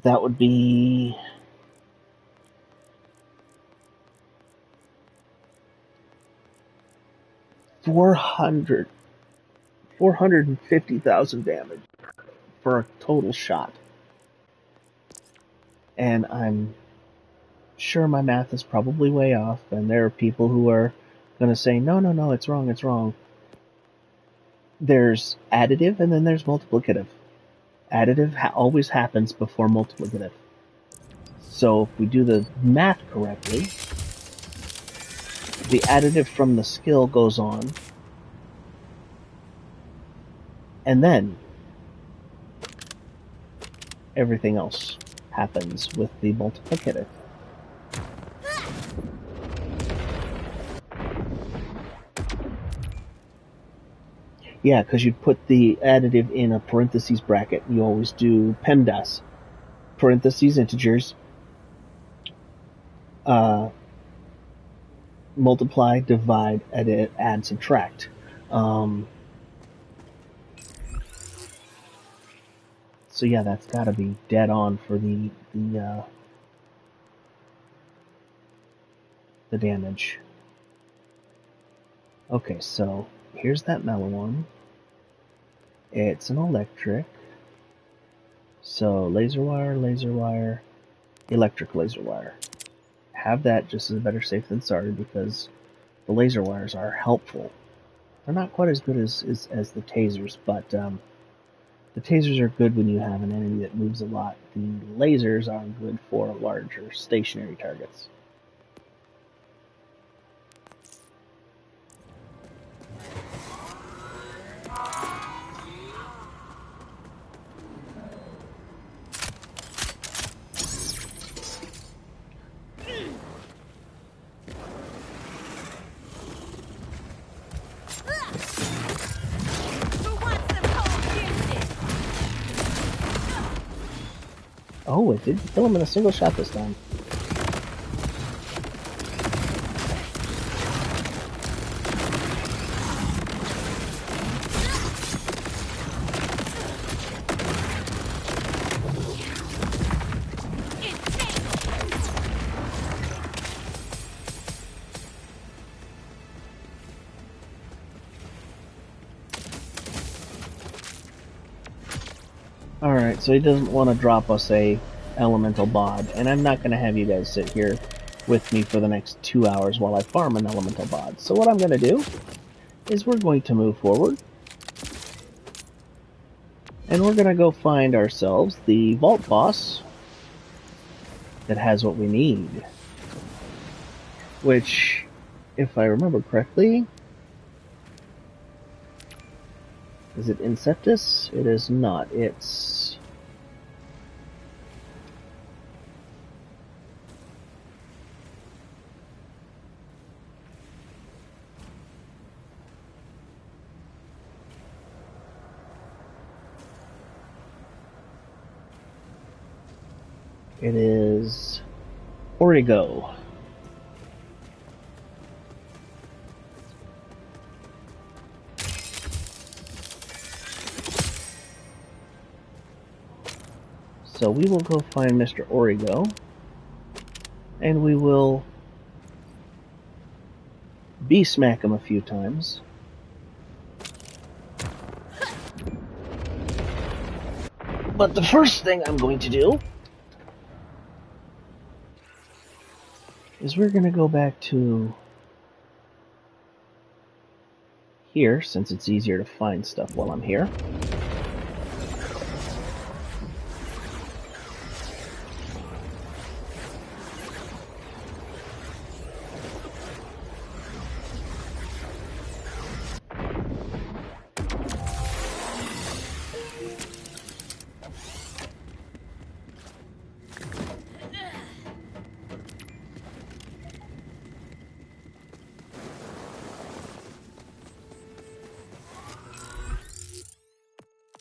That would be 450,000 damage for a total shot. And I'm sure my math is probably way off, and there are people who are going to say, no, it's wrong. There's additive and then there's multiplicative. Additive always happens before multiplicative. So if we do the math correctly, the additive from the skill goes on, and then everything else happens with the multiplicative. Yeah, because you'd put the additive in a parentheses bracket. You always do PEMDAS. Parentheses, integers, multiply, divide, edit, add, subtract. So yeah, that's got to be dead on for the damage. Okay, so here's that mellow one. It's an electric. So laser wire, electric laser wire. Have that just as better safe than sorry, because the laser wires are helpful. They're not quite as good as the tasers, but the tasers are good when you have an enemy that moves a lot. The lasers are good for larger stationary targets. Oh, it did kill him in a single shot this time. Alright, so he doesn't want to drop us a elemental bod, and I'm not going to have you guys sit here with me for the next 2 hours while I farm an elemental bod. So what I'm going to do is we're going to move forward, and we're going to go find ourselves the vault boss that has what we need. Which, if I remember correctly, is it Inceptus? It is not. It's... It is Origo. So we will go find Mr. Origo, and we will B smack him a few times. But the first thing I'm going to do is we're going to go back to here, since it's easier to find stuff while I'm here.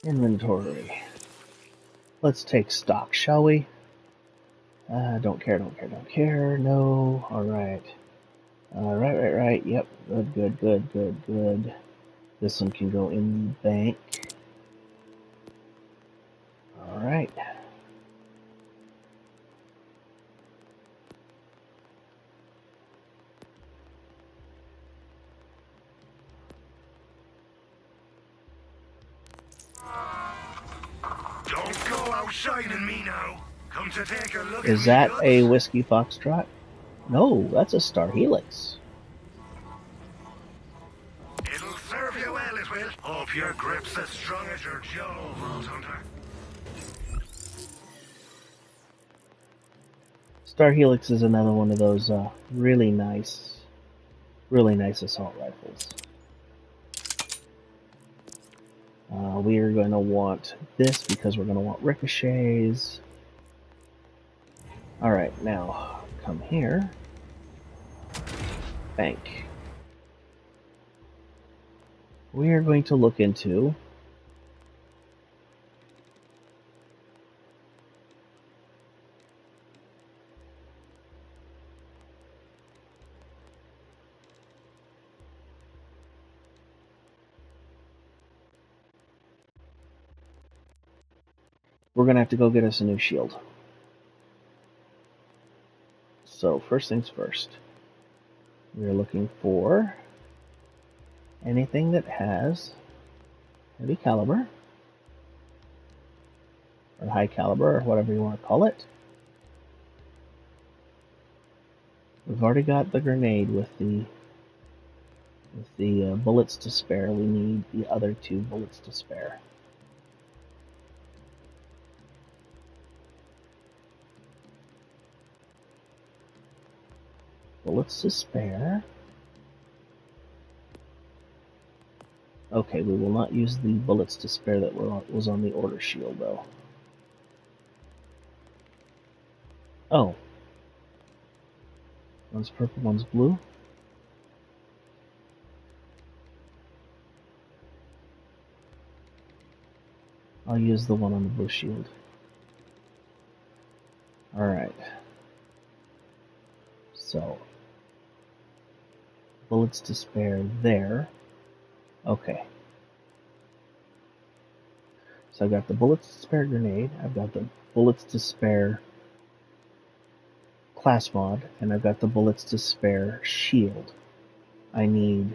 Inventory. Let's take stock, shall we? Don't care, don't care, don't care. No. Alright. Right. Yep. Good. This one can go in the bank. Alright. Don't go outshining me now. Come to take a look Is at that me a guts. Whiskey Foxtrot? No, that's a Star Helix. It'll serve you well, it will. Hope your grip's as strong as your jaw, Vault Hunter. Star Helix is another one of those really nice assault rifles. We are going to want this because we're going to want ricochets. Alright, now come here. Bank. We are going to look into we're going to have to go get us a new shield. So first things first. We're looking for anything that has heavy caliber or high caliber or whatever you want to call it. We've already got the grenade with the bullets to spare. We need the other 2 bullets to spare. Bullets to spare. Okay, we will not use the bullets to spare that was on the order shield, though. Oh. One's purple, one's blue. I'll use the one on the blue shield. Alright. So, bullets to spare there. Okay. So I've got the bullets to spare grenade, I've got the bullets to spare class mod, and I've got the bullets to spare shield. I need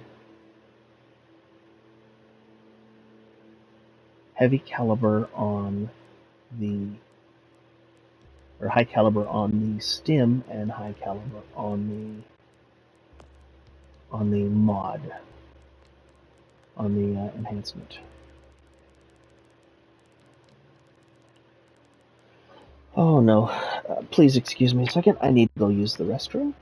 heavy caliber on the or high caliber on the stim and high caliber on the mod, on the enhancement. Oh no, please excuse me a second, I need to go use the restroom.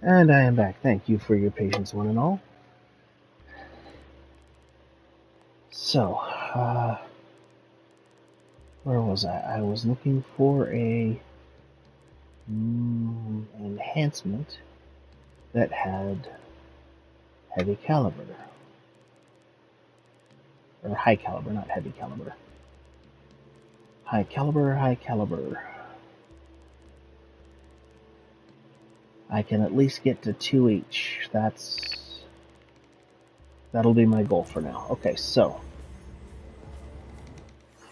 And I am back. Thank you for your patience, one and all. So, where was I? I was looking for a enhancement that had heavy caliber. Or high caliber, not heavy caliber. High caliber, high caliber. I can at least get to 2 each. That'll be my goal for now. Okay, so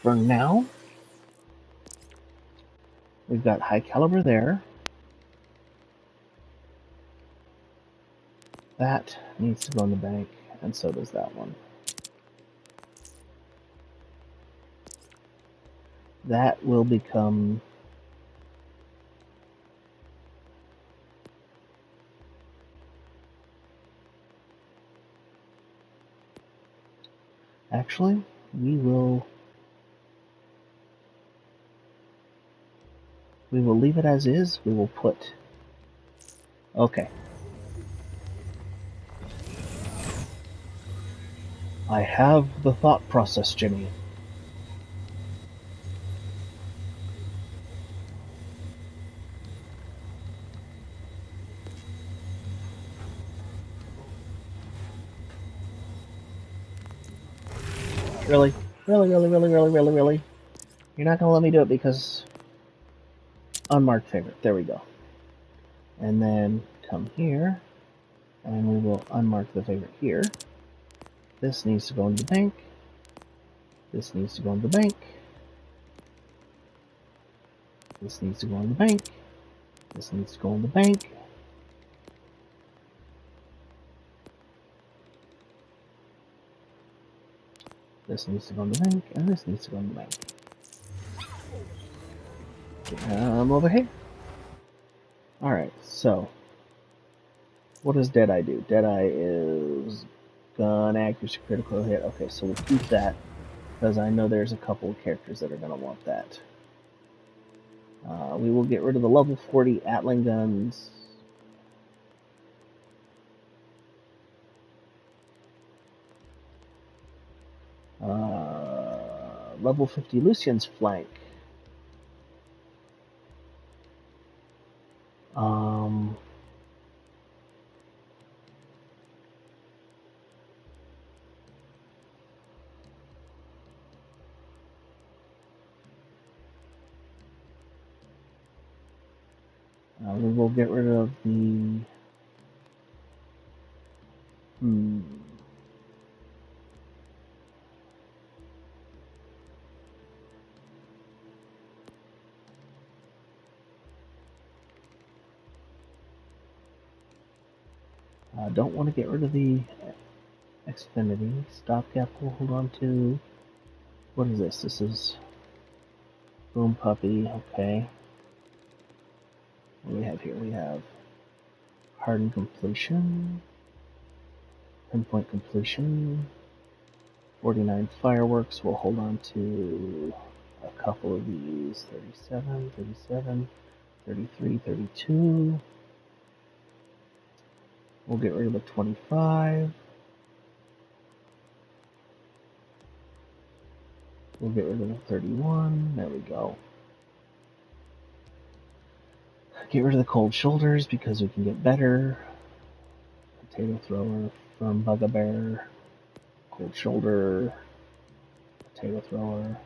for now, we've got high caliber there. That needs to go in the bank, and so does that one. That will become actually we will leave it as is. We will put okay. I have the thought process, Jimmy. Really? Really, really, really, really, really, really? You're not gonna let me do it because unmarked favorite. There we go. And then come here, and we will unmark the favorite here. This needs to go in the bank. This needs to go in the bank. This needs to go in the bank. This needs to go in the bank. This needs to go in the bank, and this needs to go in the bank. Over here. Alright, so what does Deadeye do? Deadeye is gun, accuracy, critical hit. Okay, so we'll keep that because I know there's a couple of characters that are going to want that. We will get rid of the level 40 Atlan guns. Level 50 Lucian's flank. We will get rid of the don't want to get rid of the Xfinity. Stopgap we'll hold on to. What is this? This is Boom Puppy. Okay. What do we have here? We have Hardened Completion, Pinpoint Completion, 49 Fireworks. We'll hold on to a couple of these. 37, 37, 33, 32. We'll get rid of the 25. We'll get rid of the 31. There we go. Get rid of the cold shoulders because we can get better. Potato thrower from Bugbear. Cold shoulder. Potato thrower.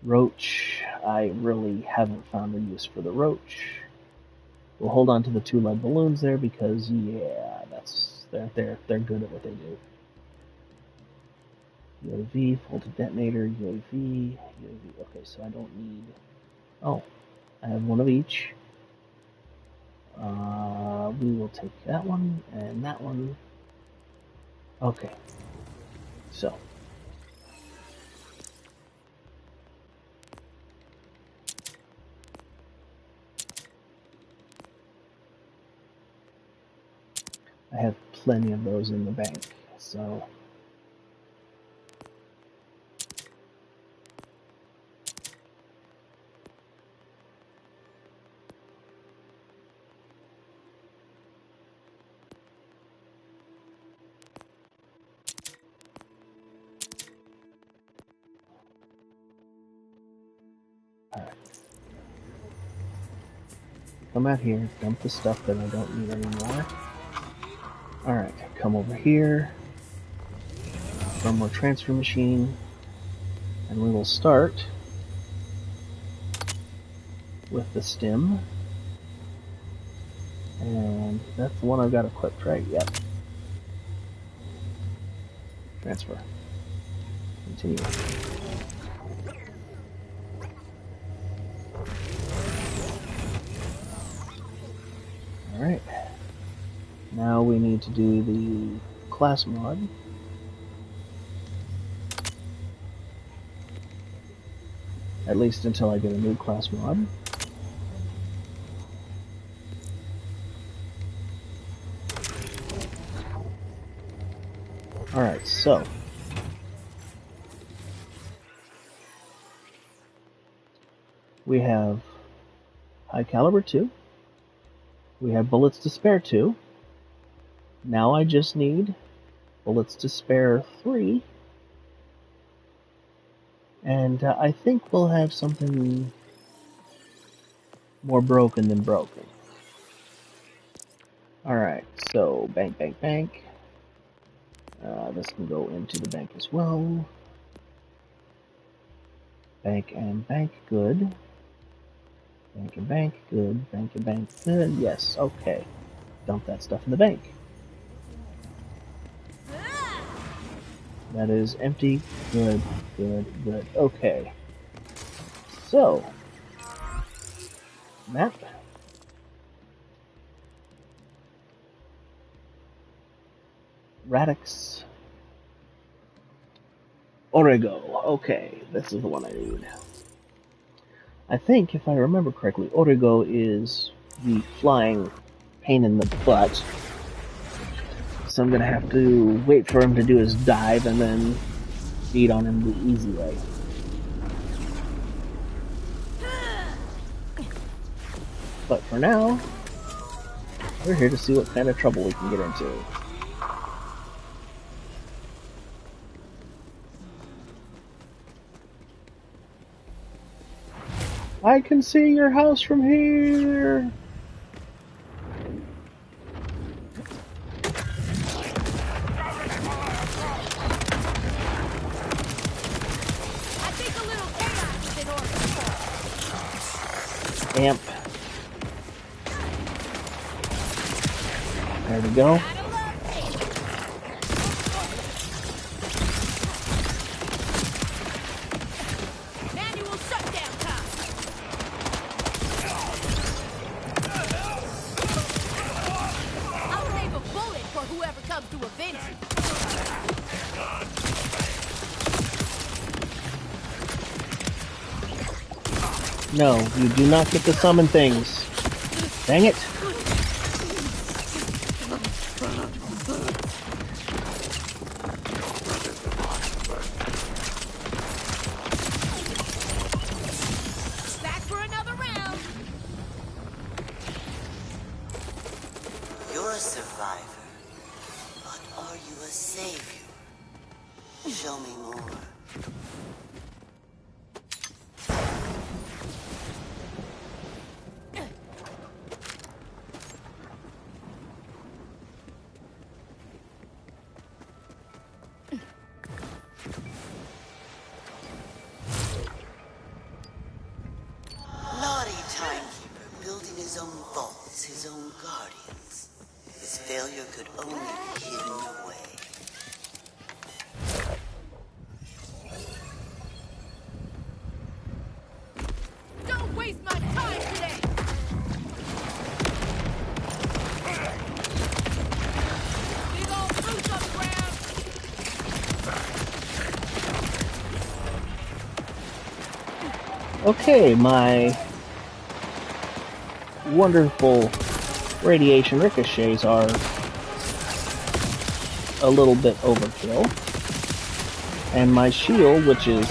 Roach. I really haven't found a use for the roach. We'll hold on to the 2 lead balloons there because yeah, they're good at what they do. UAV, folded detonator, UAV. Okay, so I don't need. Oh, I have one of each. We will take that one and that one. Okay. So. I have plenty of those in the bank, so. Come out here, dump the stuff that I don't need anymore. Alright, come over here. Firmware transfer machine. And we will start with the stem. And that's the one I've got equipped, right? Yep. Transfer. Continue. Alright. Now we need to do the class mod. At least until I get a new class mod. Alright, so we have high caliber 2. We have bullets to spare 2. Now I just need bullets to spare 3. And I think we'll have something more broken than broken. Alright, so bank, bank, bank. This can go into the bank as well. Bank and bank, good. Bank and bank, good. Bank and bank, good. Yes, okay. Dump that stuff in the bank. That is empty. Good, good, good. Okay. So, map. Radix. Origo. Okay, this is the one I need. I think, if I remember correctly, Origo is the flying pain in the butt. So I'm gonna have to wait for him to do his dive and then beat on him the easy way. But for now, we're here to see what kind of trouble we can get into. I can see your house from here! Amp. There we go. Manual shutdown time. I'll save a bullet for whoever comes to avenge you. No, you do not get to summon things. Dang it. Back for another round. You're a survivor, but are you a savior? Show me more. Naughty timekeeper, building his own vaults, his own guardians. His failure could only be hidden away. Don't waste my time today. Big old boots on the ground. Okay, my wonderful radiation ricochets are a little bit overkill. And my shield, which is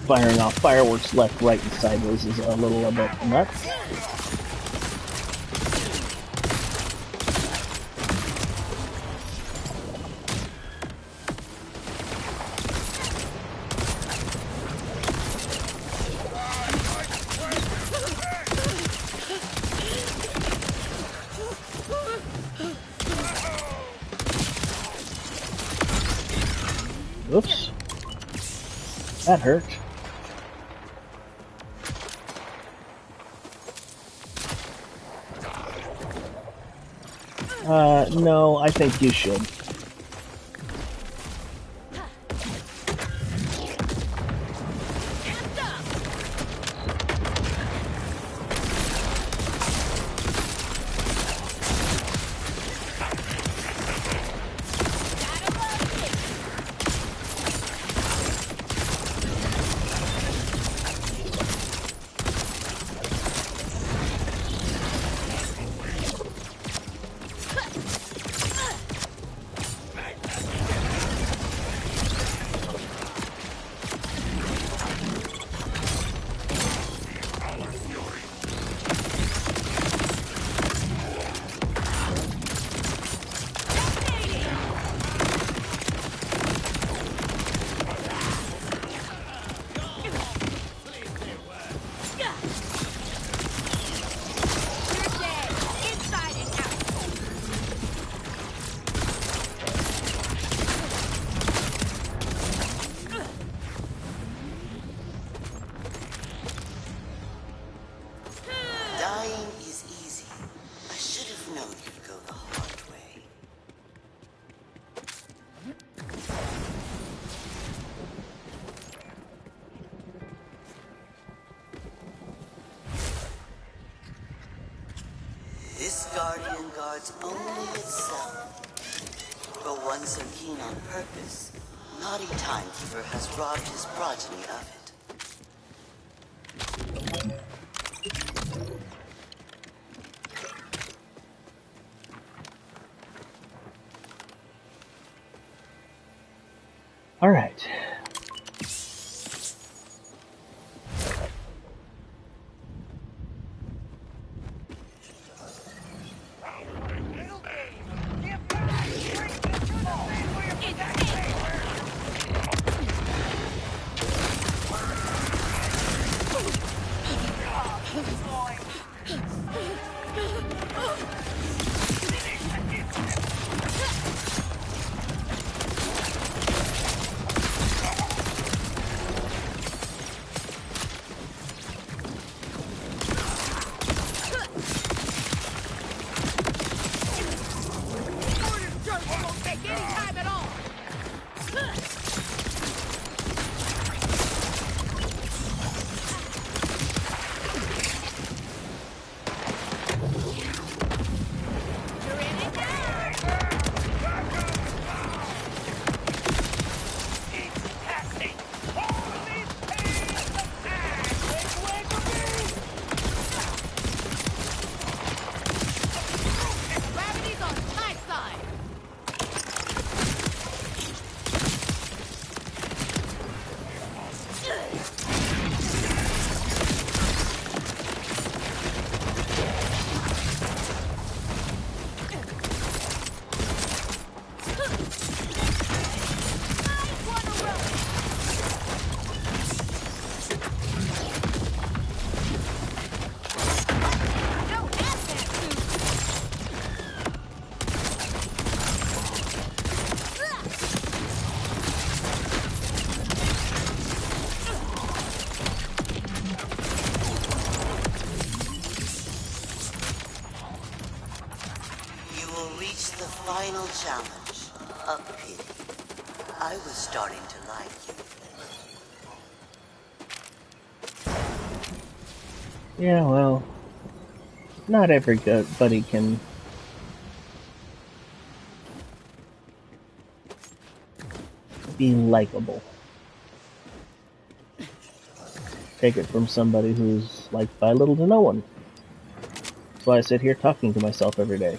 firing off fireworks left, right, and sideways, is a little bit nuts. Oops. That hurt. No, I think you should. Dying is easy. I should have known you'd go the hard way. This guardian guards only itself. For one so keen on purpose, naughty timekeeper has robbed his progeny of it. All right. Final challenge. A pity. I was starting to like you. Yeah, well, not everybody can be likable. Take it from somebody who's liked by little to no one. That's why I sit here talking to myself every day.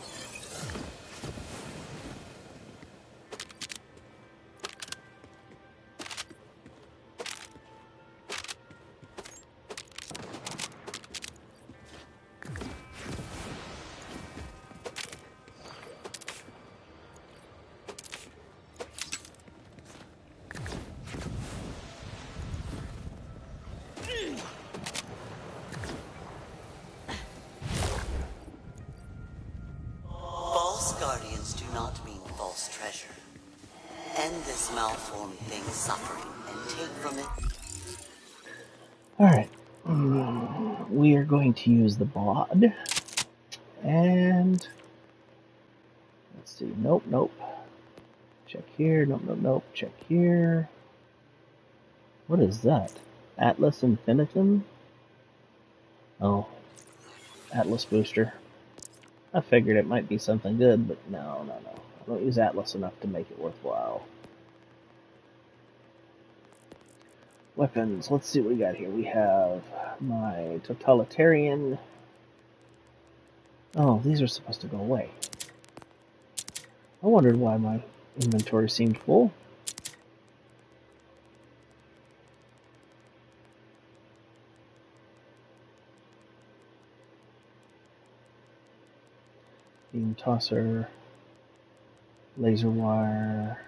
False guardians do not mean false treasure. End this malformed thing's suffering and take from it. Alright. We are going to use the bod. And let's see. Nope, nope. Check here. Nope, nope, nope. Check here. What is that? Atlas Infinitum? Oh. Atlas Booster. I figured it might be something good, but no, no, no. I don't use Atlas enough to make it worthwhile. Weapons. Let's see what we got here. We have my Totalitarian. Oh, these are supposed to go away. I wondered why my inventory seemed full. Beam tosser. Laser wire.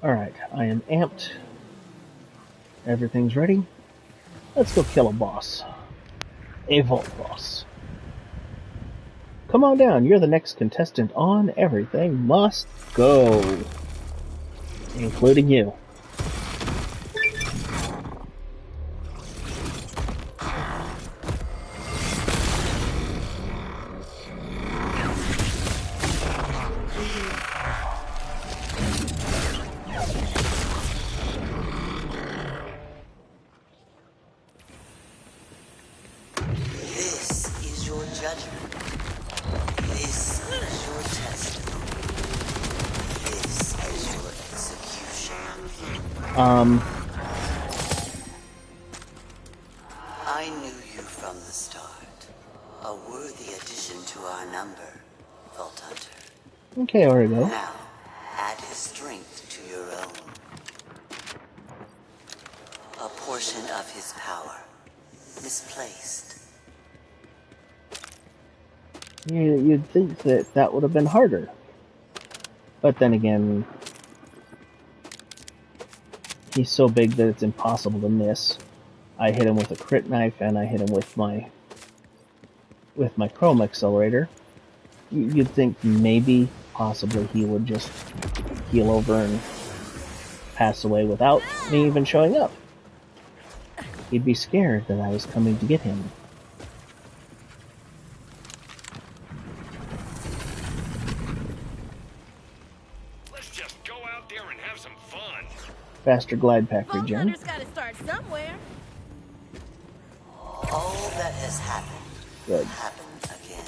Alright, I am amped. Everything's ready. Let's go kill a boss. A vault boss. Come on down, you're the next contestant on Everything Must Go. Including you. I knew you from the start. A worthy addition to our number, Vault Hunter. Okay, there we go. Now, add his strength to your own. A portion of his power. Misplaced. You'd think that that would have been harder. But then again, he's so big that it's impossible to miss. I hit him with a crit knife, and I hit him with my chrome accelerator. You'd think maybe, possibly, he would just keel over and pass away without me even showing up. He'd be scared that I was coming to get him. Let's just go out there and have some fun. Faster glide pack Vault regen. Hunter's gotta start somewhere. All that has happened Good. happened again.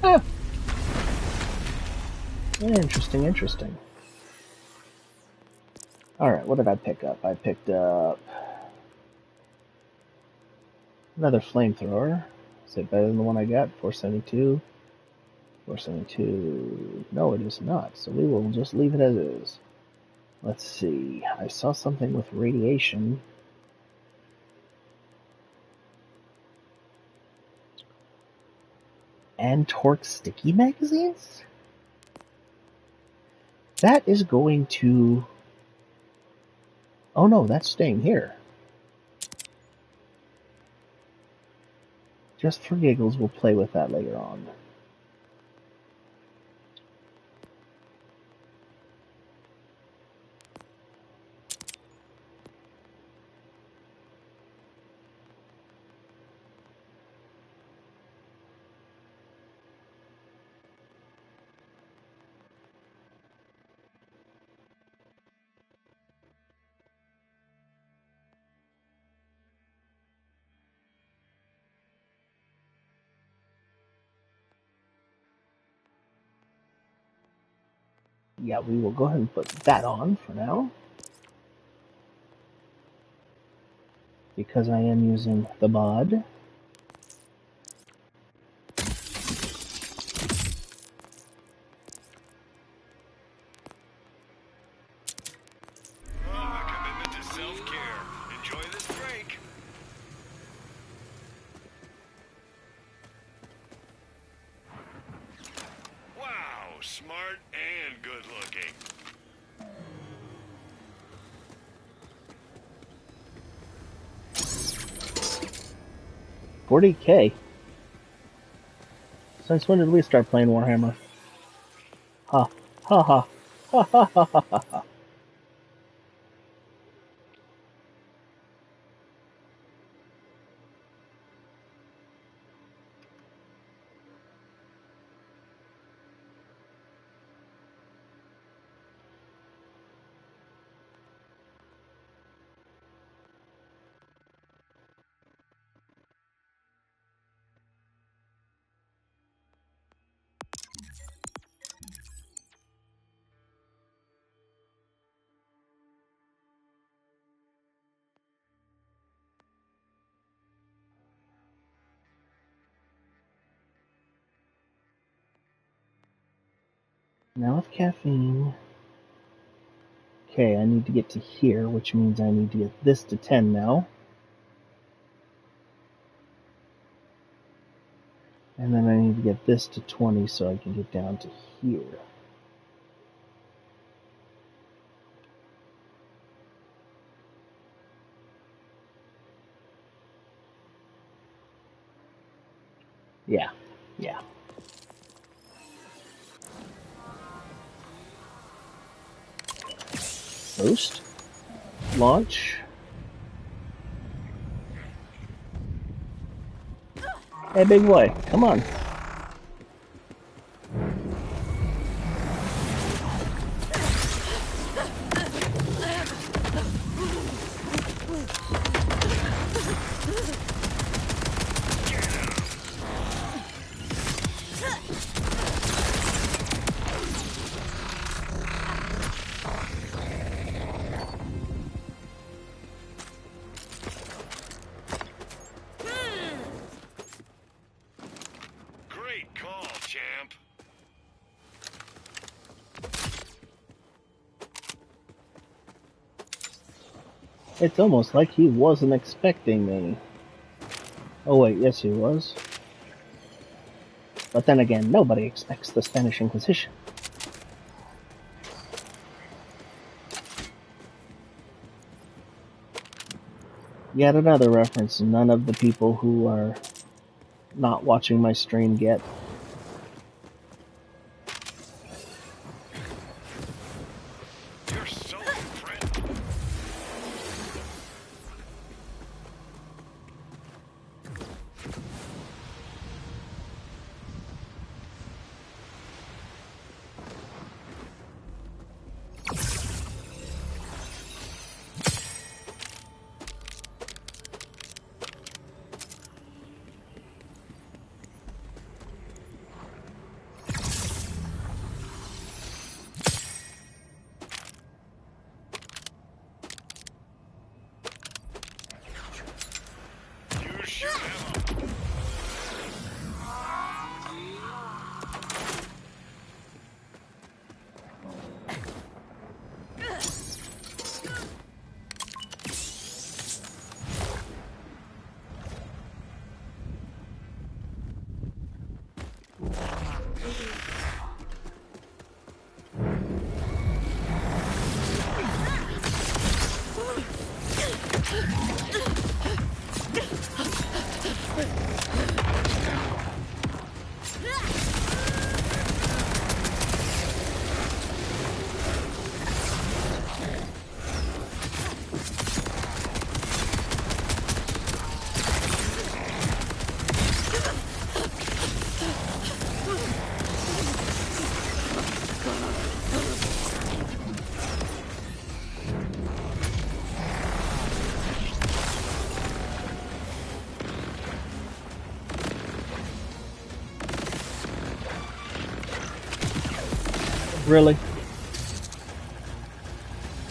Ah. Interesting, interesting. Alright, what did I pick up? I picked up another flamethrower. Is it better than the one I got? 472. 472. No, it is not. So we will just leave it as is. Let's see. I saw something with radiation. And torque sticky magazines? That is going to... Oh no, that's staying here. Just for giggles, we'll play with that later on. Yeah, we will go ahead and put that on for now. Because I am using the mod. smart and good looking. 40K? Since when did we start playing Warhammer? Ha. Ha ha. Ha ha ha ha ha ha. Now with caffeine. Okay, I need to get to here, which means I need to get this to 10 now. And then I need to get this to 20 so I can get down to here. Yeah, yeah. Boost. Launch. Hey, big boy, come on. Great call, champ. It's almost like he wasn't expecting me. Oh wait, yes he was. But then again, nobody expects the Spanish Inquisition. Yet another reference none of the people who are not watching my stream get. You're so impressive. You should have a... Really?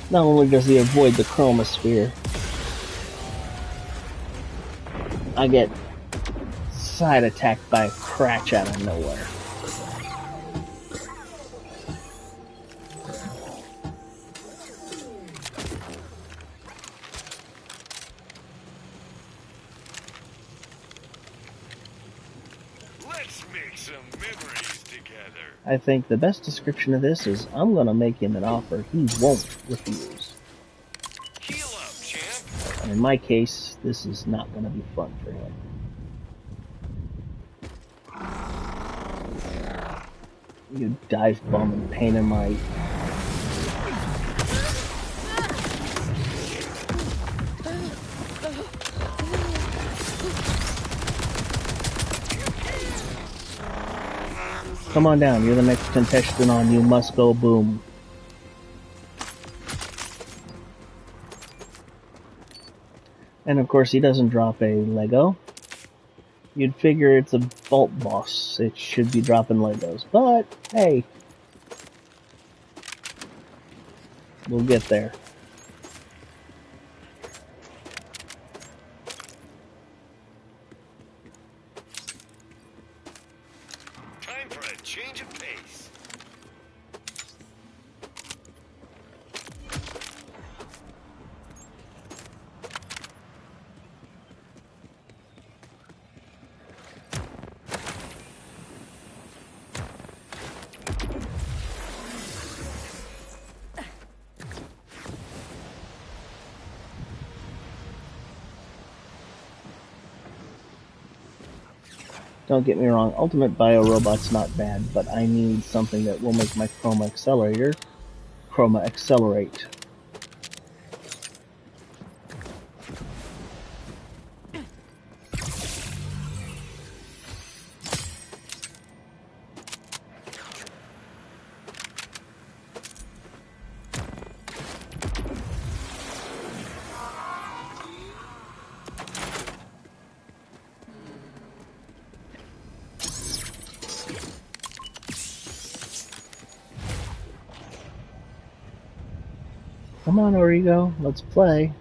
Not only does he avoid the chromosphere, I get side attacked by a Cratch out of nowhere. Let's make some memories together. I think the best description of this is I'm gonna make him an offer he won't refuse. Heal up, champ. And in my case, this is not gonna be fun for him. You dive bomb and pain in my... Come on down, you're the next contestant on You Must Go Boom. And of course he doesn't drop a Lego. You'd figure it's a vault boss, it should be dropping Legos, but hey, we'll get there. Time for a change of pace. Don't get me wrong, Ultimate Bio Robot's not bad, but I need something that will make my Chroma accelerate. Come on, Origo, let's play.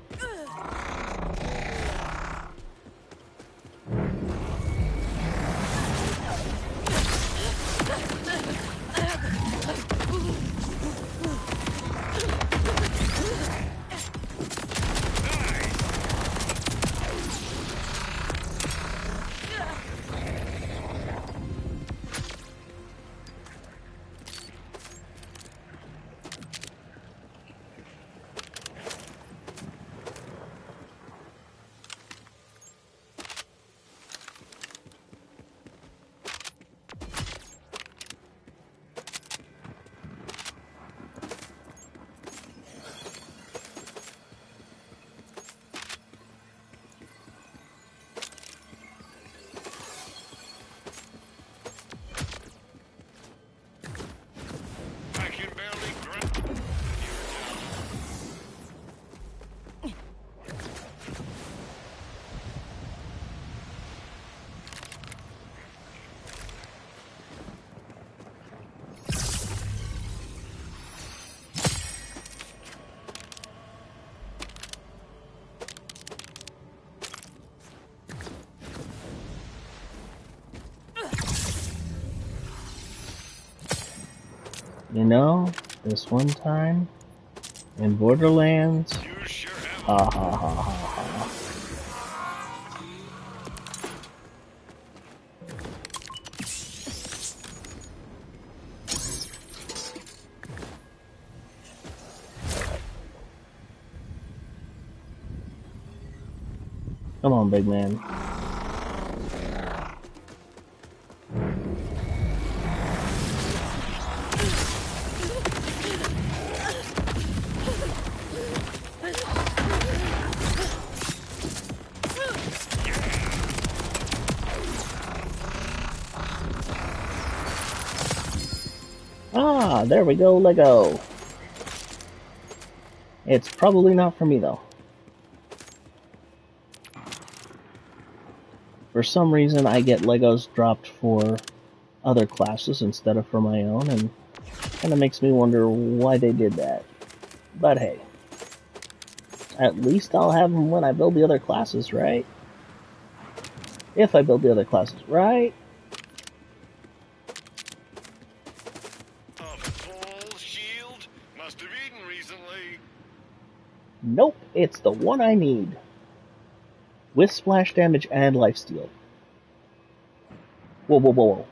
I can barely grab. You know, this one time in Borderlands, You sure have. ha ha ha ha ha. Come on, big man. Ah, there we go, Lego. It's probably not for me, though. For some reason, I get Legos dropped for other classes instead of for my own, and kind of makes me wonder why they did that. But hey, at least I'll have them when I build the other classes, right? If I build the other classes, right? A full shield? Must have eaten recently. Nope, it's the one I need. With splash damage and lifesteal. Whoa, whoa, whoa, whoa.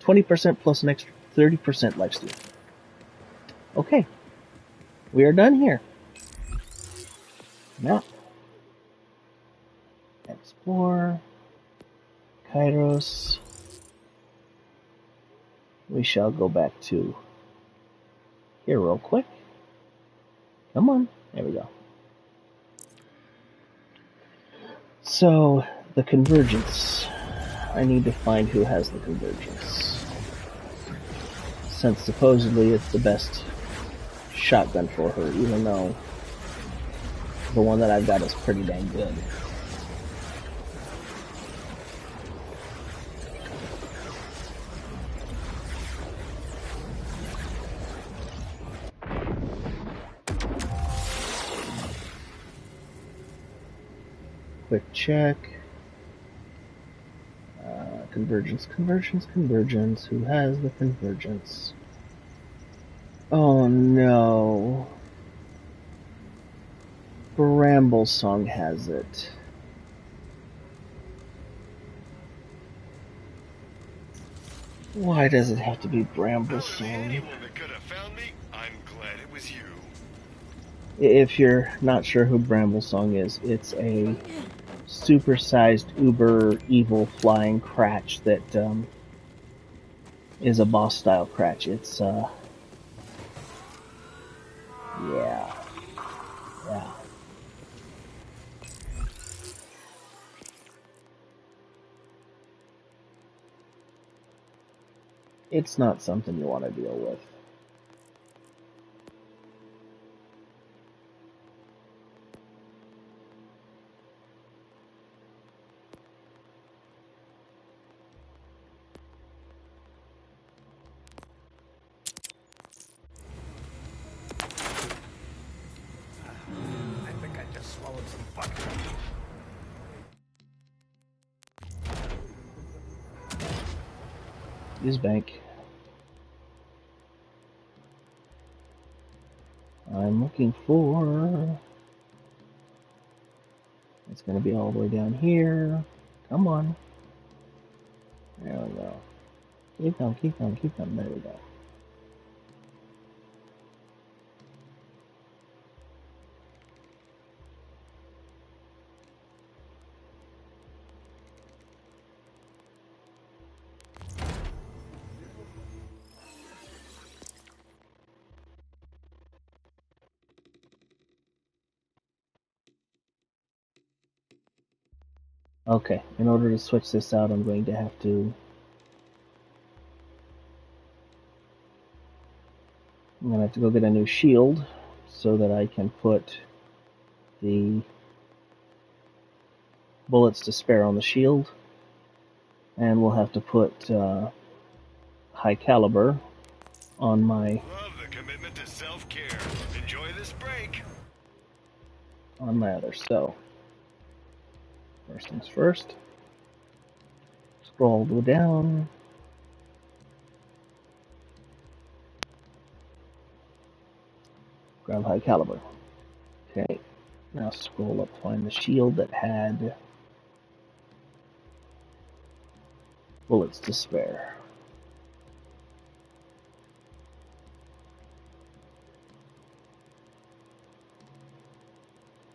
20% plus an extra 30% lifesteal. Okay. We are done here. Map. Explore. Kairos. We shall go back to here real quick. Come on. There we go. So, the convergence. I need to find who has the convergence. Since supposedly it's the best shotgun for her, even though the one that I've got is pretty dang good. Quick check. Convergence. Who has the convergence? Oh no. Bramble Song has it. Why does it have to be Bramble Song? Anyone that could have found me, I'm glad it was you. If you're not sure who Bramble Song is, it's a supersized uber evil flying cratch that is a boss style cratch. It's yeah. It's not something you want to deal with. I think I just swallowed some butter. Use bank. I'm looking for... It's going to be all the way down here. Come on. There we go. Keep them. There we go. Okay, in order to switch this out, I'm going to have to... I'm going to have to go get a new shield so that I can put the bullets to spare on the shield. And we'll have to put high caliber on my... Love the commitment to self-care. Enjoy this break. on my other. So, first things first. Scroll go down. Grab high caliber. Okay. Now scroll up, find the shield that had bullets to spare.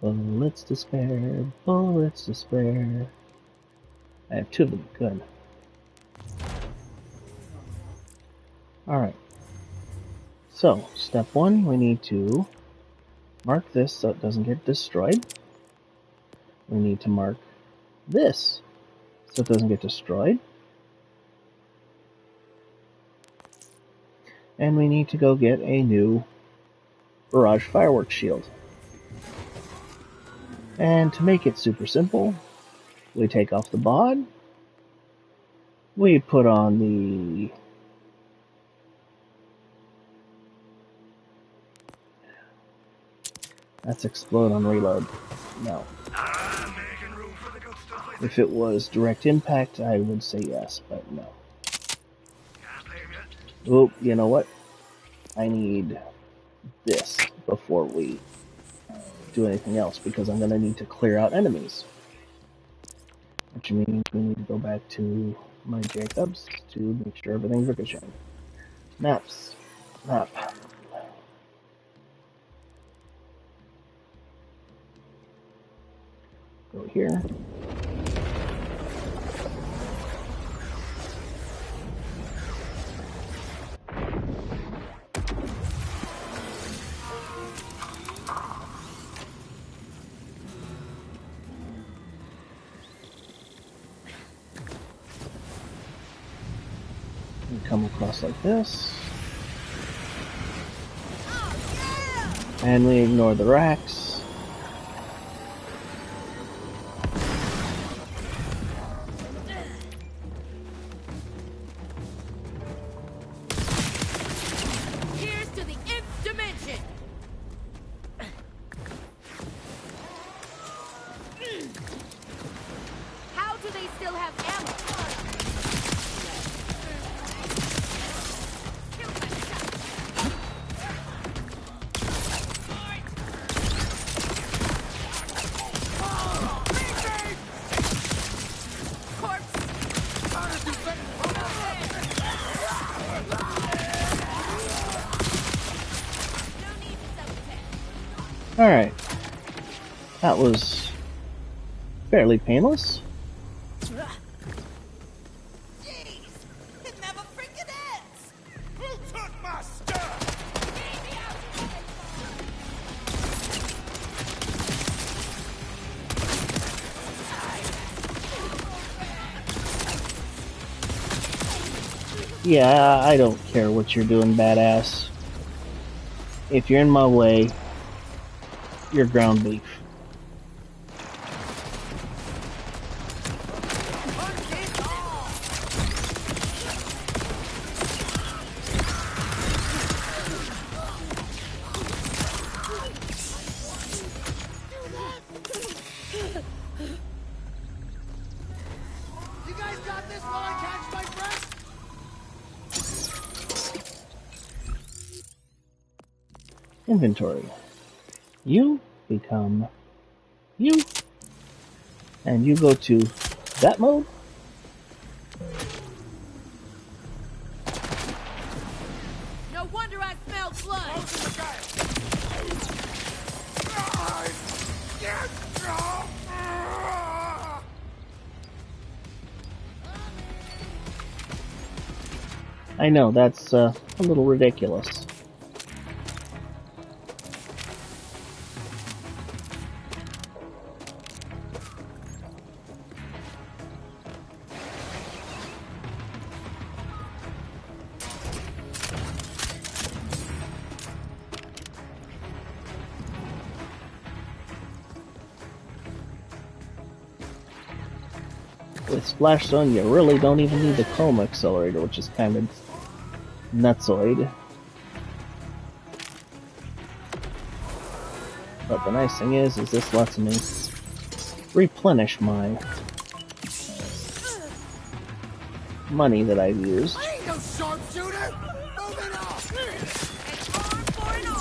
Bullets to spare, bullets to spare. I have 2 of them. Good. Alright. So, step 1, we need to mark this so it doesn't get destroyed. We need to mark this so it doesn't get destroyed. And we need to go get a new barrage fireworks shield. And to make it super simple, we take off the bod, we put on the that's explode on reload. No. If it was direct impact, I would say yes, but no. Oh, you know what? I need this before we do anything else, because I'm going to need to clear out enemies. Which means we need to go back to my Jacobs to make sure everything's ricocheting. Maps. Map. Go here. And come across like this. And we ignore the racks. Here's to the nth dimension. How do they still have ammo? Alright. That was fairly painless. Jeez, it never freaking ends. Who took my stuff? Yeah, I don't care what you're doing, badass. If you're in my way, you're ground beef. You guys got this while I catch my breath? Inventory. You become you. And you go to that mode. No wonder I smelled blood. I know, that's a little ridiculous. With Splash Zone, you really don't even need the Chrome Accelerator, which is kind of nutsoid. But the nice thing is this lets me replenish my money that I've used. I ain't no sharpshooter! Move it off! An arm for an arm.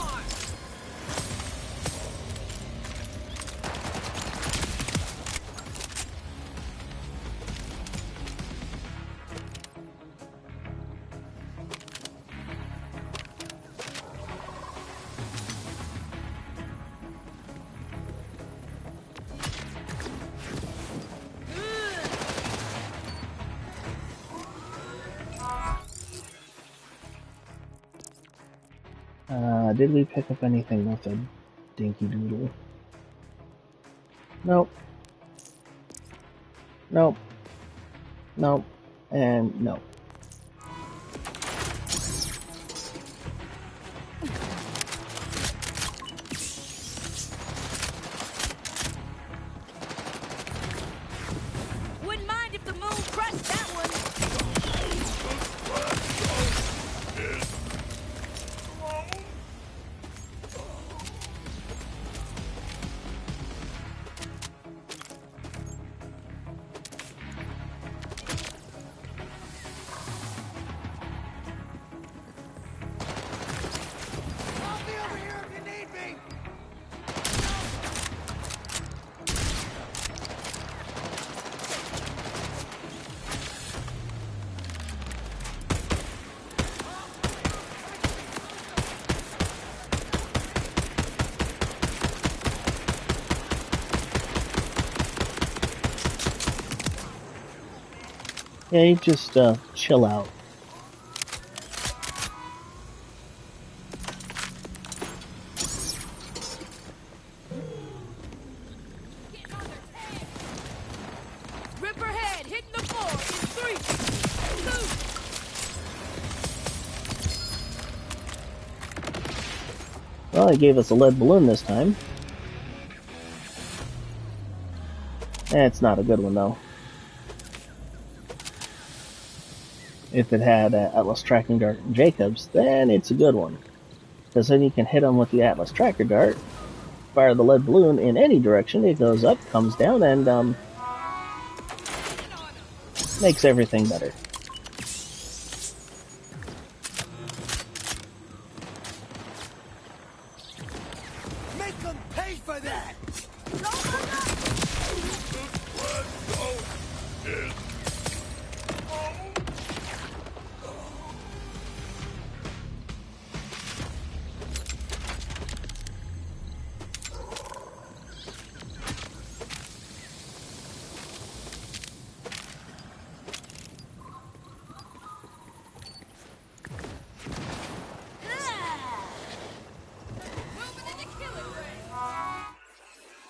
Did we pick up anything with a dinky doodle? Nope. Nope. Nope. And nope. Wouldn't mind if the moon crushed that one. Yeah, you just chill out. Ripper head hitting the floor in 3, 2. Well, he gave us a lead balloon this time. It's not a good one, though. If it had Atlas Tracking Dart and Jacobs, then it's a good one. Because then you can hit them with the Atlas Tracker Dart, fire the lead balloon in any direction, it goes up, comes down, and makes everything better. Make them pay for that!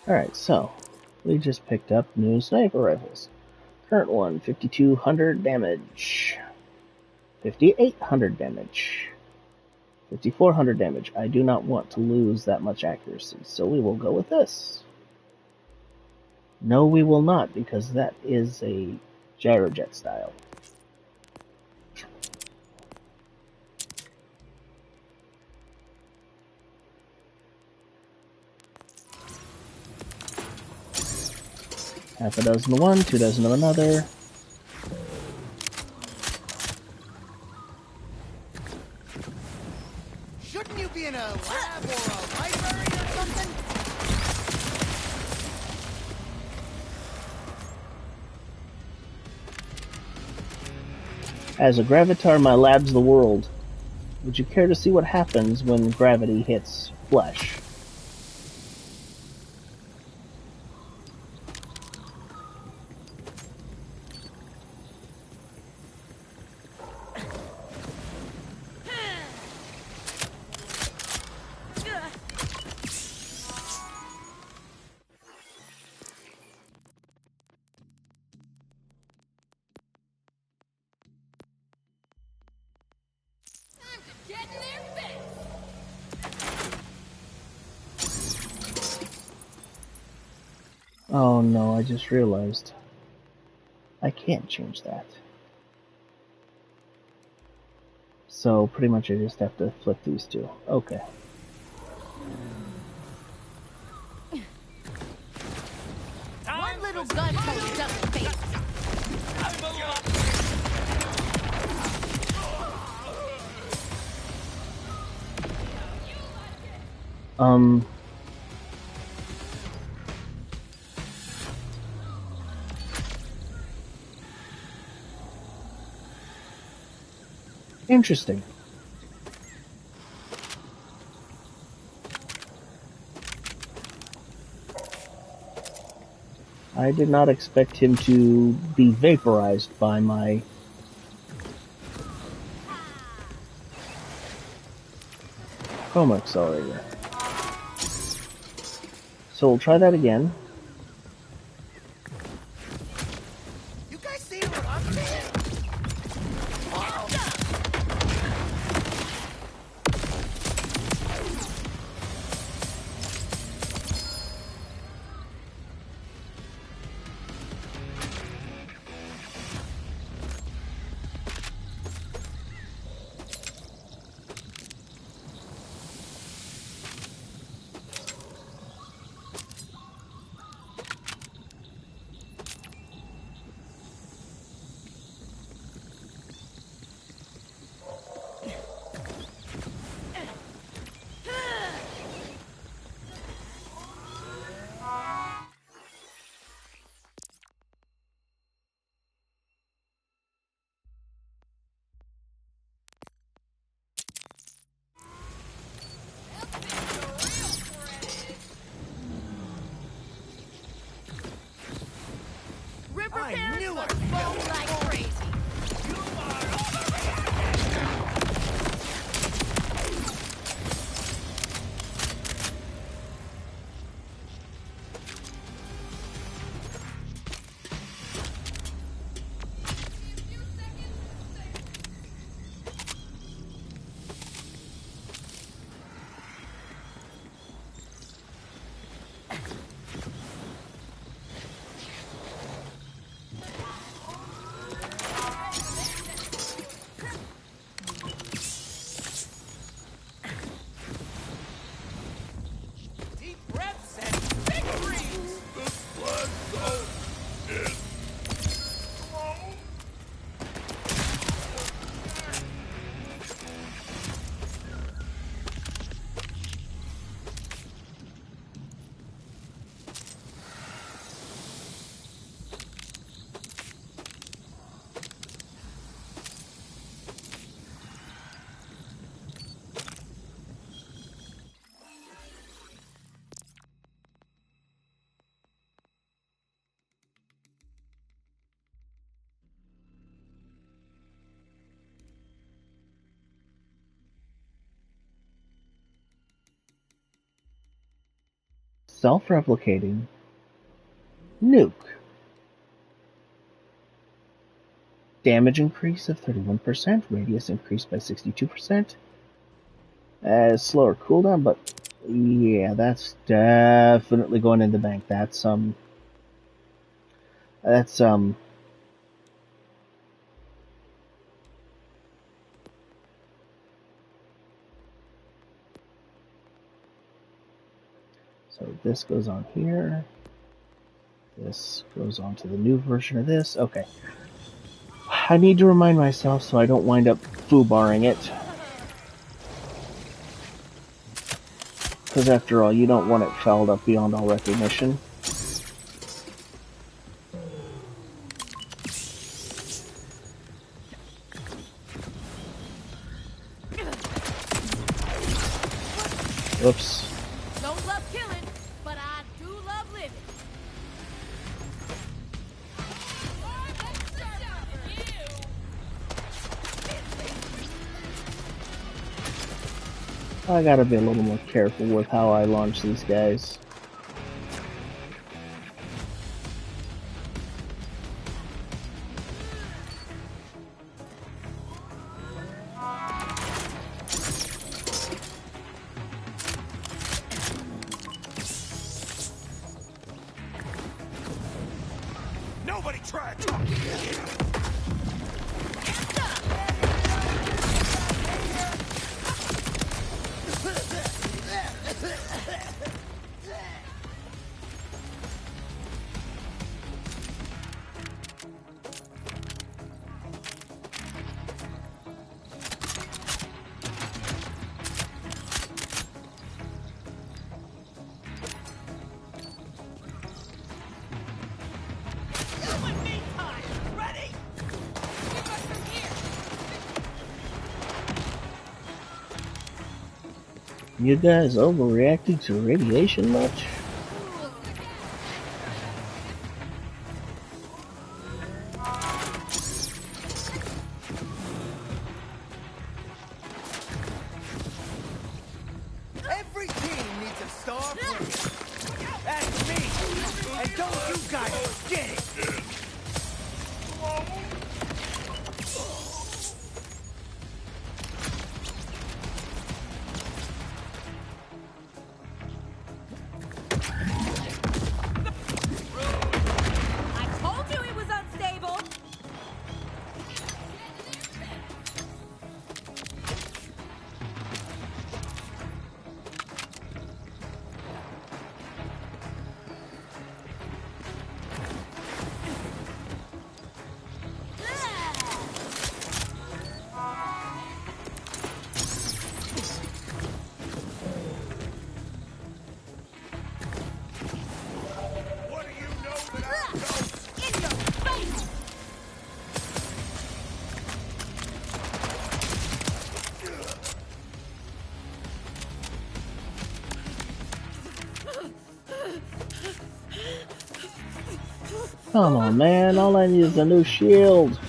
Alright, so, we just picked up new sniper rifles. Current one, 5200 damage. 5800 damage. 5400 damage. I do not want to lose that much accuracy, so we will go with this. No, we will not, because that is a gyrojet style. Half a dozen of one, 2 dozen of another. Shouldn't you be in a lab or a library or something? As a gravitar, my lab's the world. Would you care to see what happens when gravity hits flesh? Get in their face! Oh no, I just realized. I can't change that. So pretty much I just have to flip these two. Okay. One little gun tote doesn't face me. Interesting. I did not expect him to be vaporized by my chroma accelerator. So we'll try that again. You guys see what I'm seeing? Wow. Ripper I parents knew must I'd roll like crazy. self-replicating nuke. Damage increase of 31%, radius increased by 62%. Slower cooldown, but yeah, that's definitely going in the bank. That's so this goes on here. This goes on to the new version of this. Okay. I need to remind myself so I don't wind up foobarring it. Because after all, you don't want it fouled up beyond all recognition. Whoops. Don't love killing, but I do love living. I gotta be a little more careful with how I launch these guys. Nobody try to talk to me. You guys overreacting to radiation much? Every team needs a star player. That's me. And don't you guys forget it. I told you it was unstable. What do you know that I don't? In your face! Come on, man. All I need is a new shield.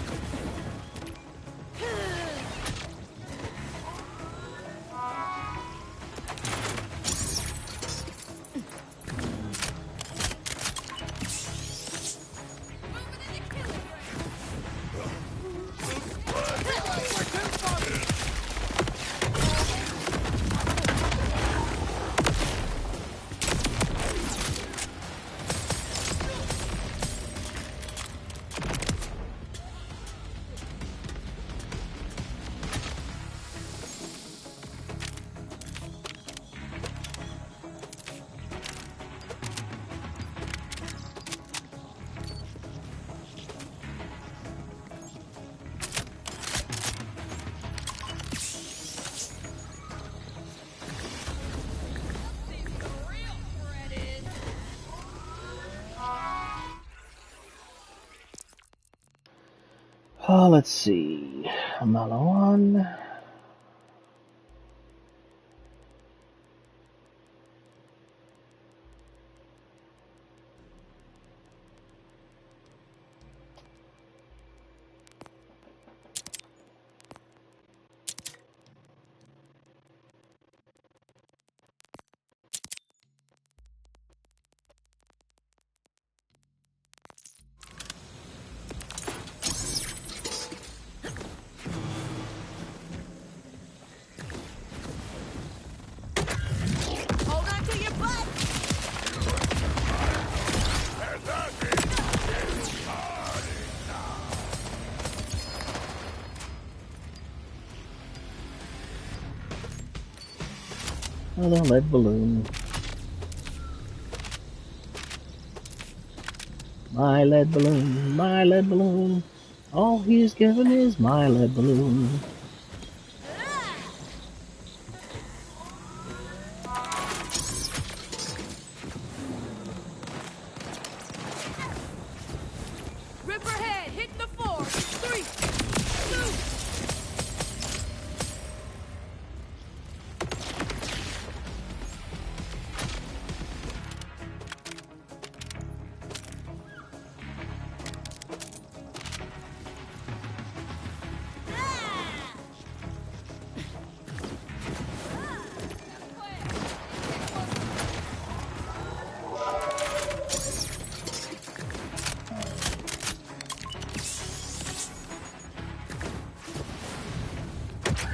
Oh, let's see. Malawan. Another lead balloon. My lead balloon, my lead balloon. All he's given is my lead balloon. Ripperhead, hitting the floor. 3,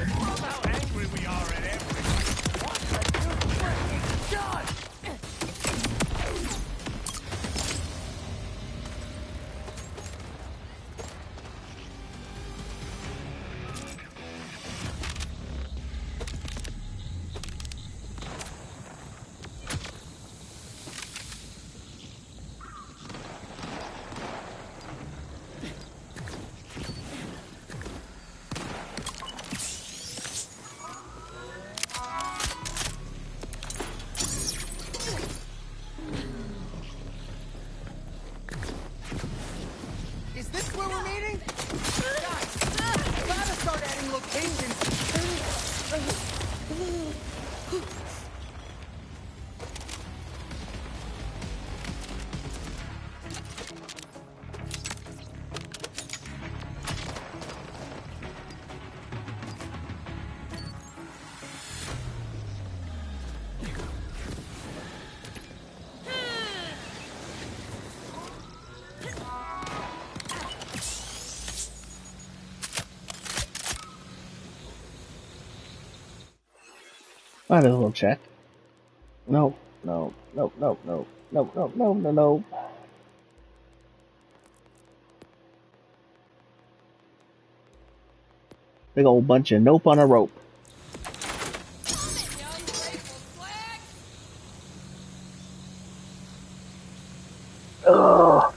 How angry we are at everything. What have you freaking done? Is this where we're meeting? Guys, I gotta start adding locations. Might as well check. No, no, no, no, no, no, no, no, no, no. Big old bunch of nope on a rope. young grateful flag. Ugh.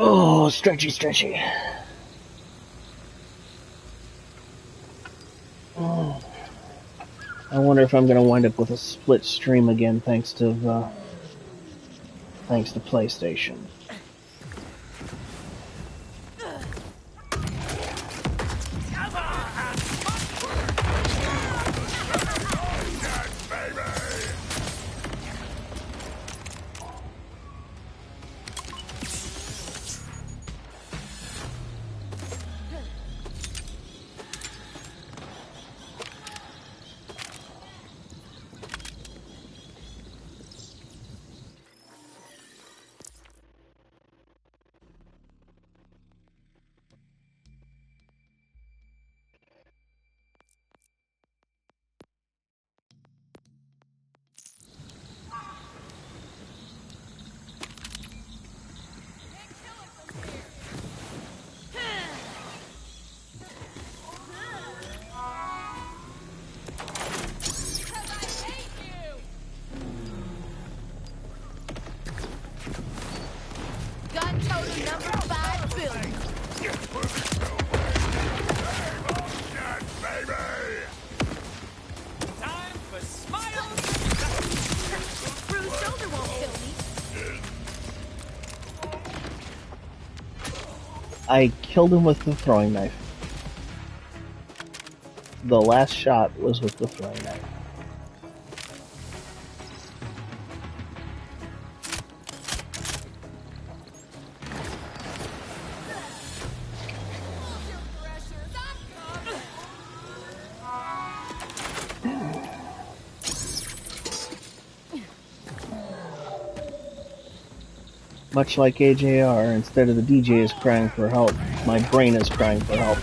Oh, stretchy, stretchy. Oh. I wonder if I'm gonna wind up with a split stream again, thanks to PlayStation. Gun total number 5 billion. Time for smiles. Bruised shoulder won't kill me. I killed him with the throwing knife. The last shot was with the throwing knife. Much like AJR, instead of the DJ is crying for help, my brain is crying for help.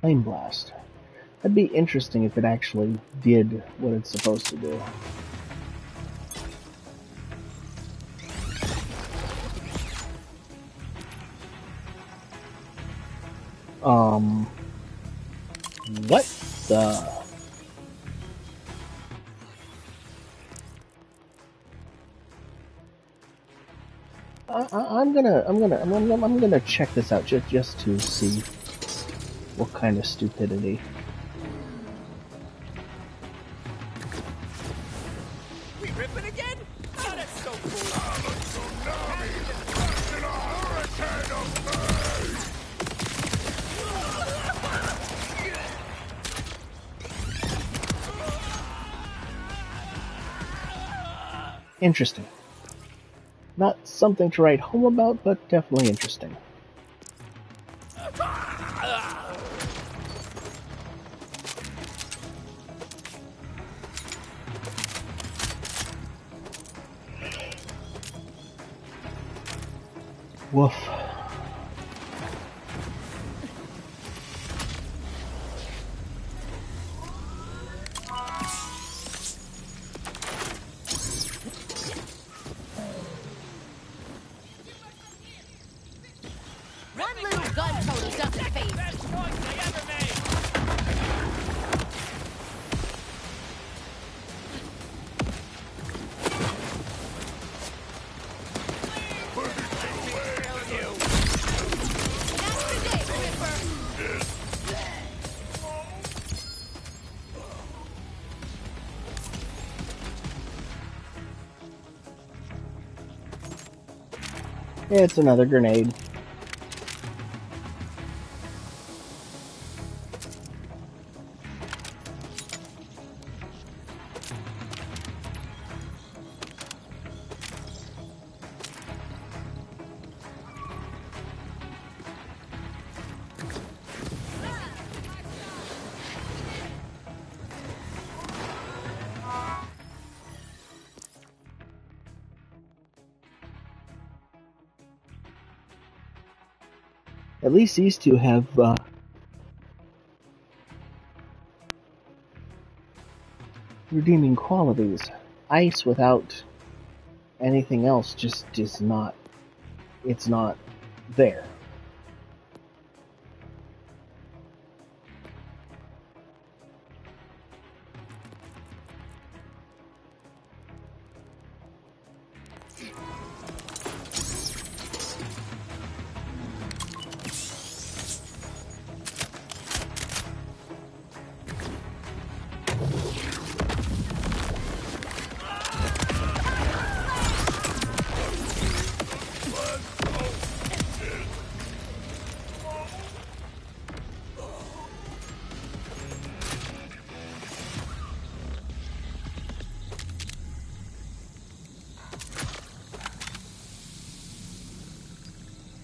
Flame Blast. That'd be interesting if it actually did what it's supposed to do. What the? I'm gonna check this out just to see what kind of stupidity. We ripping again? Oh, that's so cool. Interesting. Not something to write home about, but definitely interesting. Woof. One little gun total doesn't phase me. Best choice they ever made. That's the day, Ripper. It's another grenade. At least these two have redeeming qualities. Ice without anything else just is not. It's not there.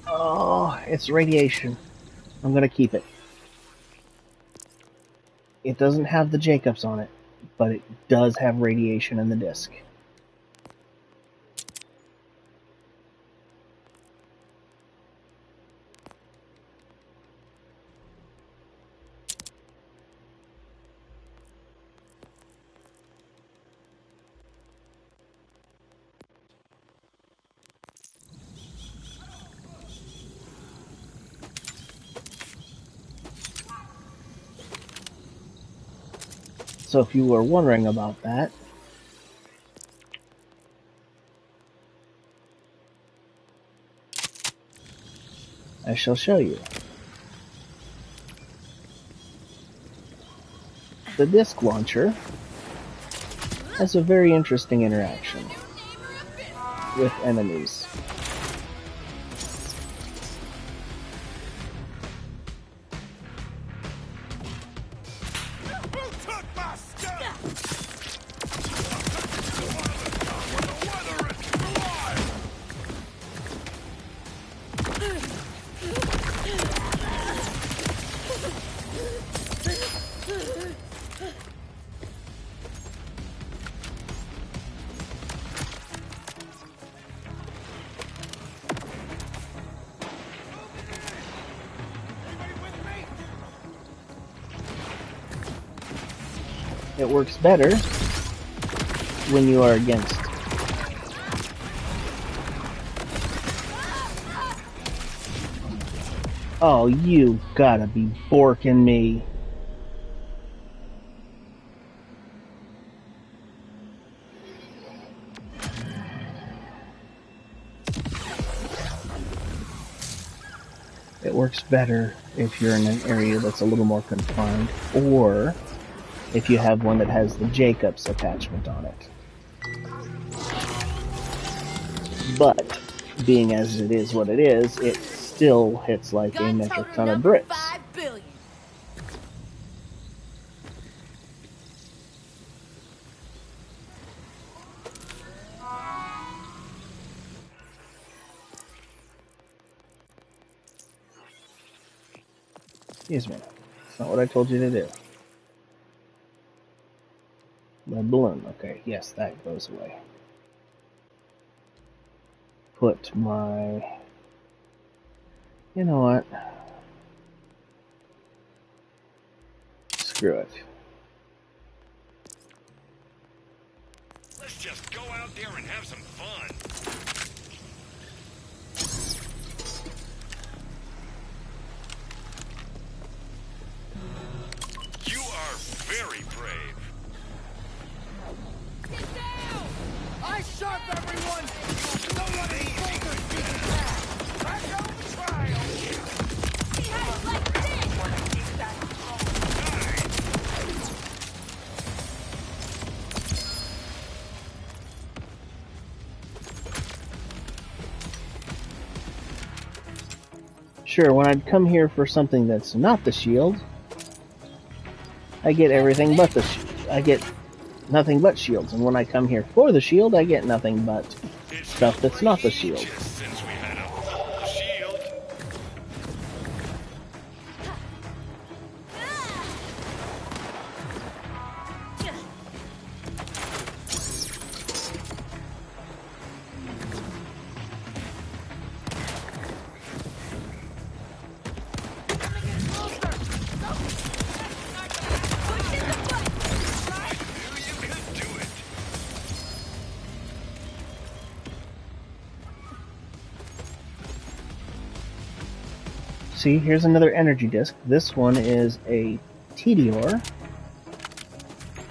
Oh, it's radiation. I'm gonna keep it. It doesn't have the Jacobs on it, but it does have radiation in the disc. So if you were wondering about that, I shall show you. The disc launcher has a very interesting interaction with enemies. Who took my stuff? It works better when you are against. Oh, you gotta be borking me. It works better if you're in an area that's a little more confined, or if you have one that has the Jacobs attachment on it. But, being as it is what it is, it still hits like a metric ton of bricks. 5 billion. Excuse me. That's not what I told you to do. The balloon. Okay, yes, that goes away. Put my... You know what? Screw it. Let's just go out there and have some fun. You are very brave. Get down! I shot everyone! No one is focused to the back! I know the trial! See how you like this! Wanna keep that Sure, when I'd come here for something that's not the shield, I get everything but the shield. I get nothing but shields, and when I come here for the shield, I get nothing but stuff that's not the shield. Since we had a full shield. I knew you could do it. See, here's another energy disc. This one is a Tediore.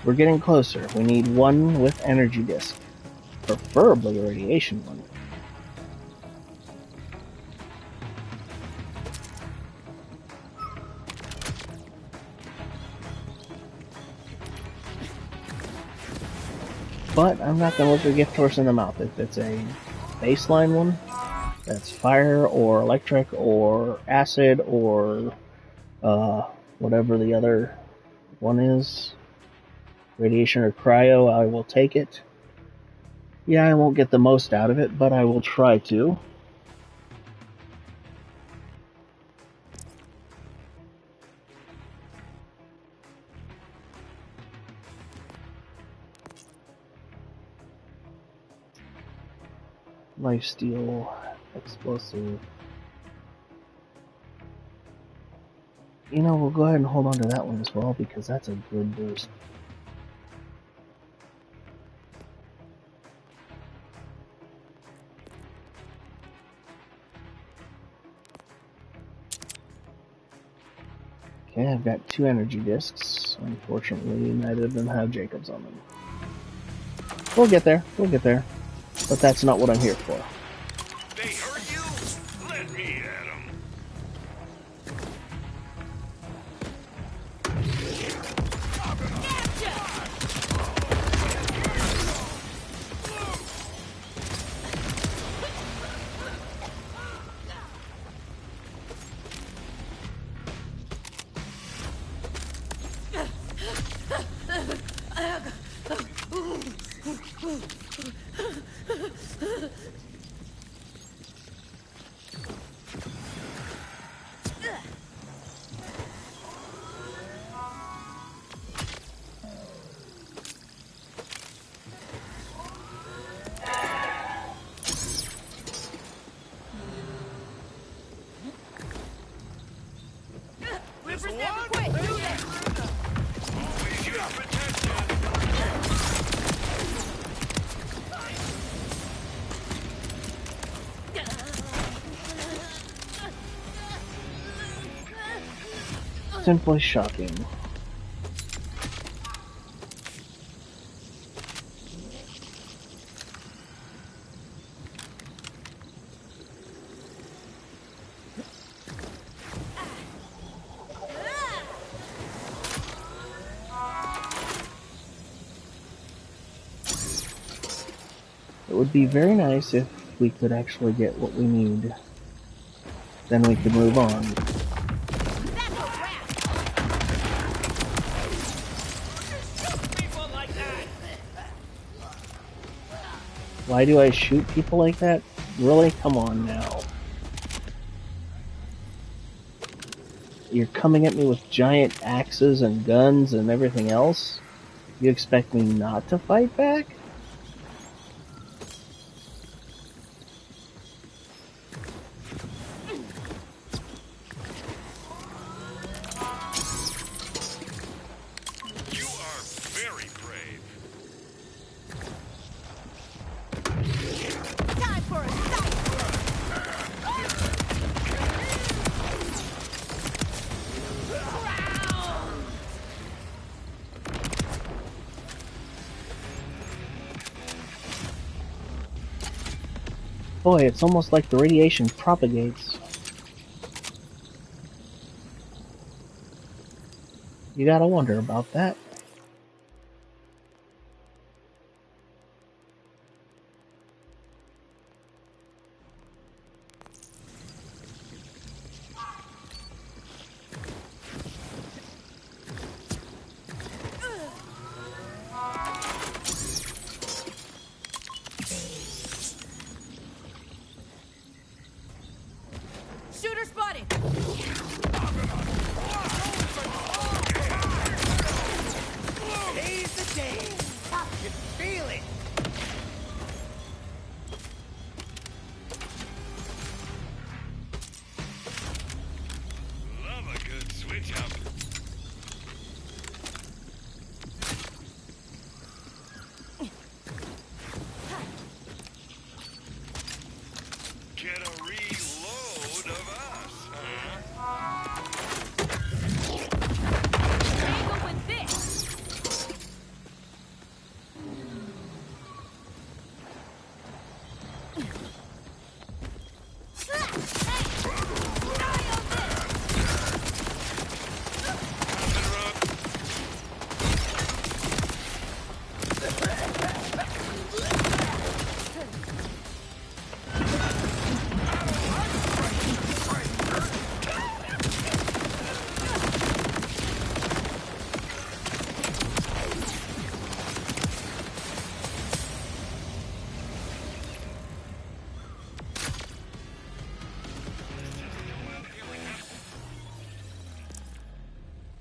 We're getting closer. We need one with energy disc. Preferably a radiation one. But I'm not going to look a gift horse in the mouth. If it's a baseline one, that's fire or electric or acid or whatever the other one is, radiation or cryo, I will take it. Yeah, I won't get the most out of it, but I will try to. Lifesteal, explosive. You know, we'll go ahead and hold on to that one as well, because that's a good boost. Okay, I've got 2 energy discs. Unfortunately, neither of them have Jacobs on them. We'll get there, but that's not what I'm here for. They hurt you? Let me at 'em. River's never quit, do they? Always use protection. simply shocking. It would be very nice if we could actually get what we need. Then we could move on. That's a wrap. People like that. Why do I shoot people like that? Really? Come on now. You're coming at me with giant axes and guns and everything else? You expect me not to fight back? You are very brave. Time for a sight. Boy, it's almost like the radiation propagates. You gotta wonder about that. Shooter spotted. Today's the day. I can feel it. Love a good switch up. Get a reload of us, huh? Angle with this.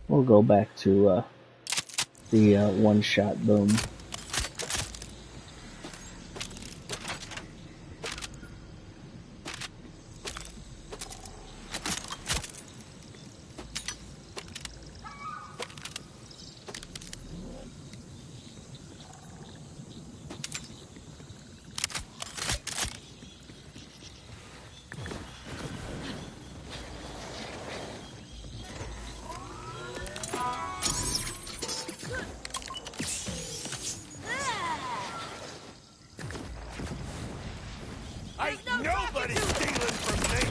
We'll go back to the one-shot boom. Ain't nobody stealing from me.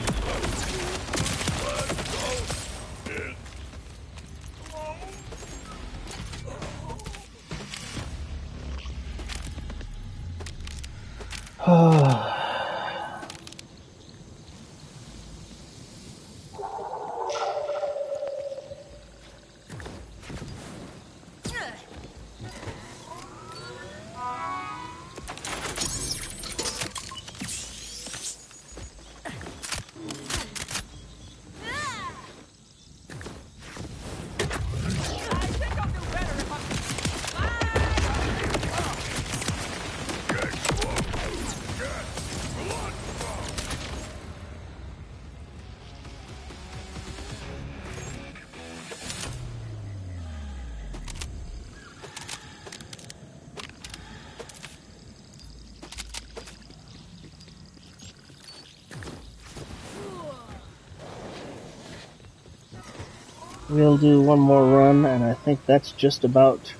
We'll do one more run, and I think that's just about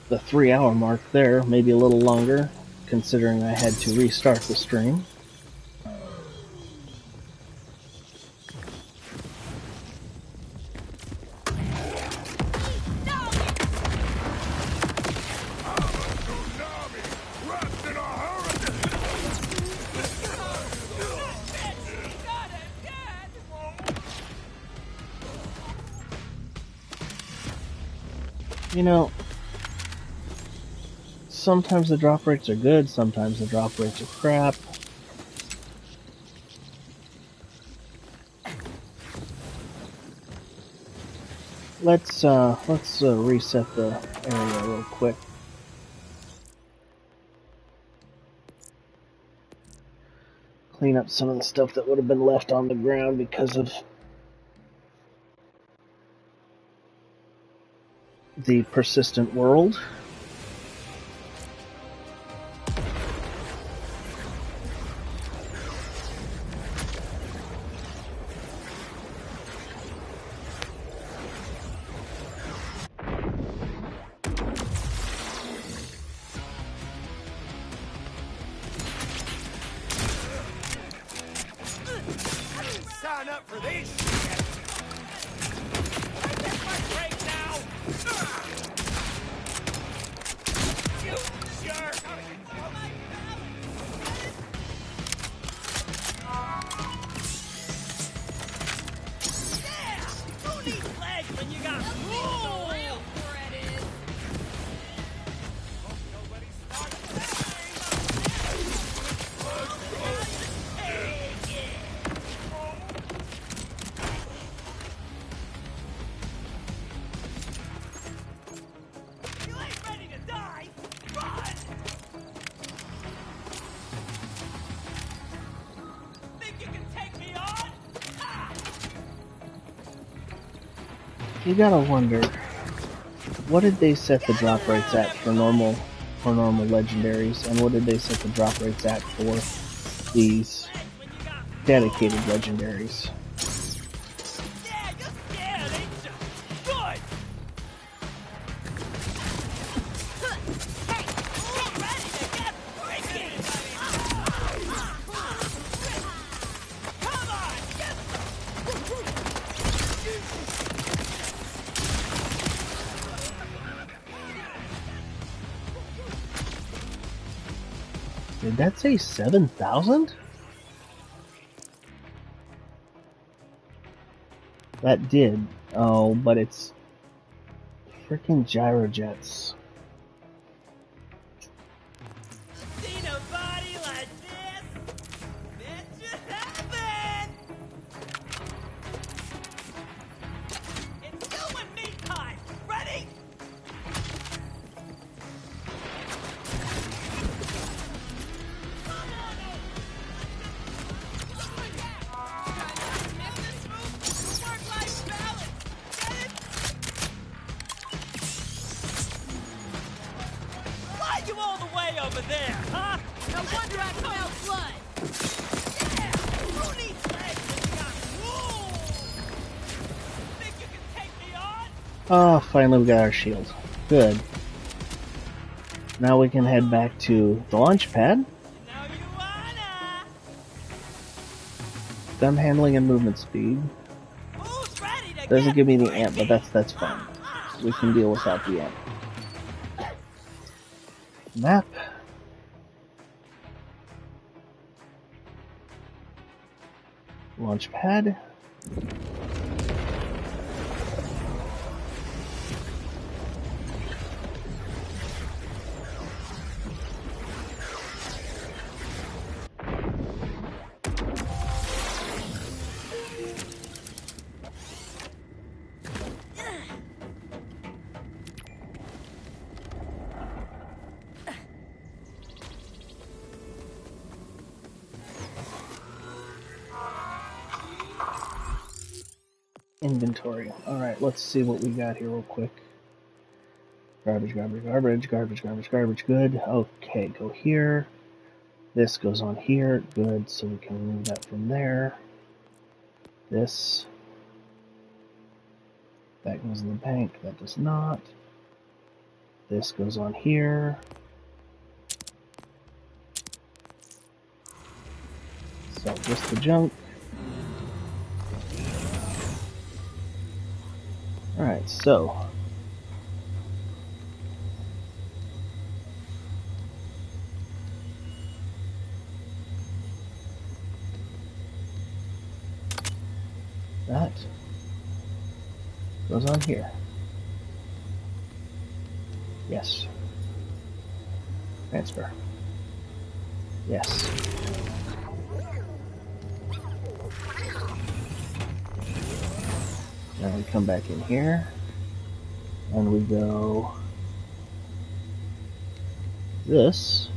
the 3-hour mark there, maybe a little longer, considering I had to restart the stream. You know, sometimes the drop rates are good, sometimes the drop rates are crap. Let's reset the area real quick. Clean up some of the stuff that would have been left on the ground because of the persistent world. Sign up for this shit. My break now. You jerk. Yeah! Who needs legs when you got rules? Real threat is. Hope nobody starts You ain't ready to die. Run! Think you can take me on? Ha! You gotta wonder, what did they set the drop rates at for normal legendaries, and what did they set the drop rates at for these dedicated legendaries? Yeah, you're scared, ain't you? Good! Hey, who's ready to get freaky? Come on, get Did that say 7,000? That did. Oh, but it's freaking gyrojets. seen a body like this? It should happen! It's you and me time! Ready? Why you all the way over there, huh? No wonder I smell blood. Yeah! Who needs legs when you got rules? Think you can take me on? Oh, finally we got our shield. Good. Now we can head back to the launch pad. You know you wanna. Gun handling and movement speed. Who's ready to Doesn't get give me the freaky? amp, but that's fine. We can deal without the amp. Map. Launch pad. Inventory. Alright, let's see what we got here real quick. Garbage, garbage, garbage, garbage, garbage, garbage, good. Okay, go here. This goes on here, good, so we can remove that from there. This. That goes in the bank. That does not. This goes on here. Sell just the junk. Alright, so that goes on here. Yes. Transfer. Yes. Now we come back in here and we go this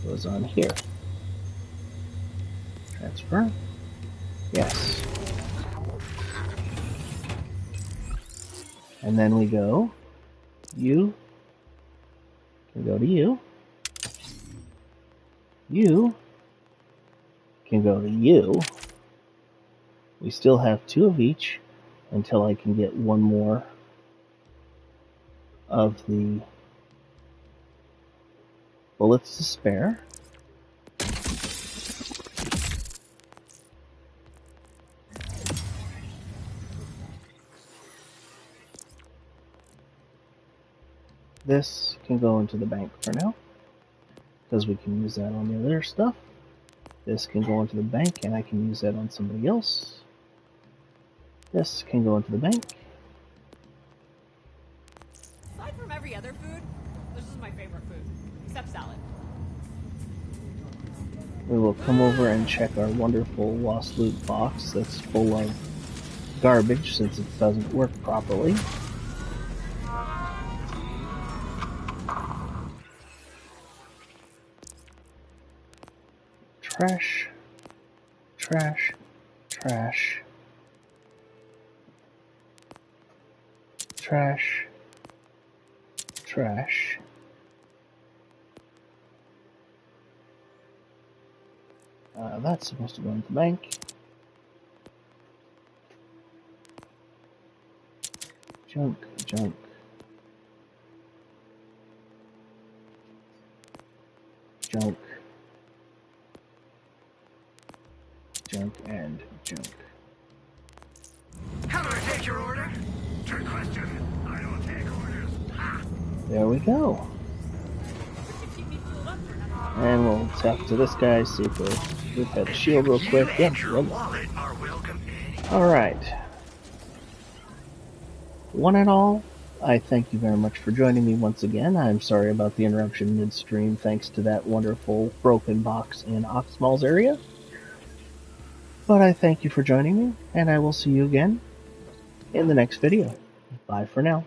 goes on here. Transfer. Yes. And then we go, you can go to you. You can go to you. We still have 2 of each until I can get 1 more of the bullets to spare. This can go into the bank for now, because we can use that on the other stuff. This can go into the bank, and I can use that on somebody else. This can go into the bank. Aside from every other food, this is my favorite food, except salad. We will come over and check our wonderful lost loot box that's full of garbage since it doesn't work properly. Trash, trash, trash, trash, trash. That's supposed to go into the bank. Junk, junk. Junk. Junk and junk. How do I take your order? Trick question. I don't take orders. Ha! There we go. Keep me fueled up for another. And we'll talk to this guy, see if we'll repair the shield real quick. You Yep. and your wallet are welcome any. Alright. One and all, I thank you very much for joining me once again. I'm sorry about the interruption midstream, thanks to that wonderful broken box in Oxmall's area. But I thank you for joining me, and I will see you again in the next video. Bye for now.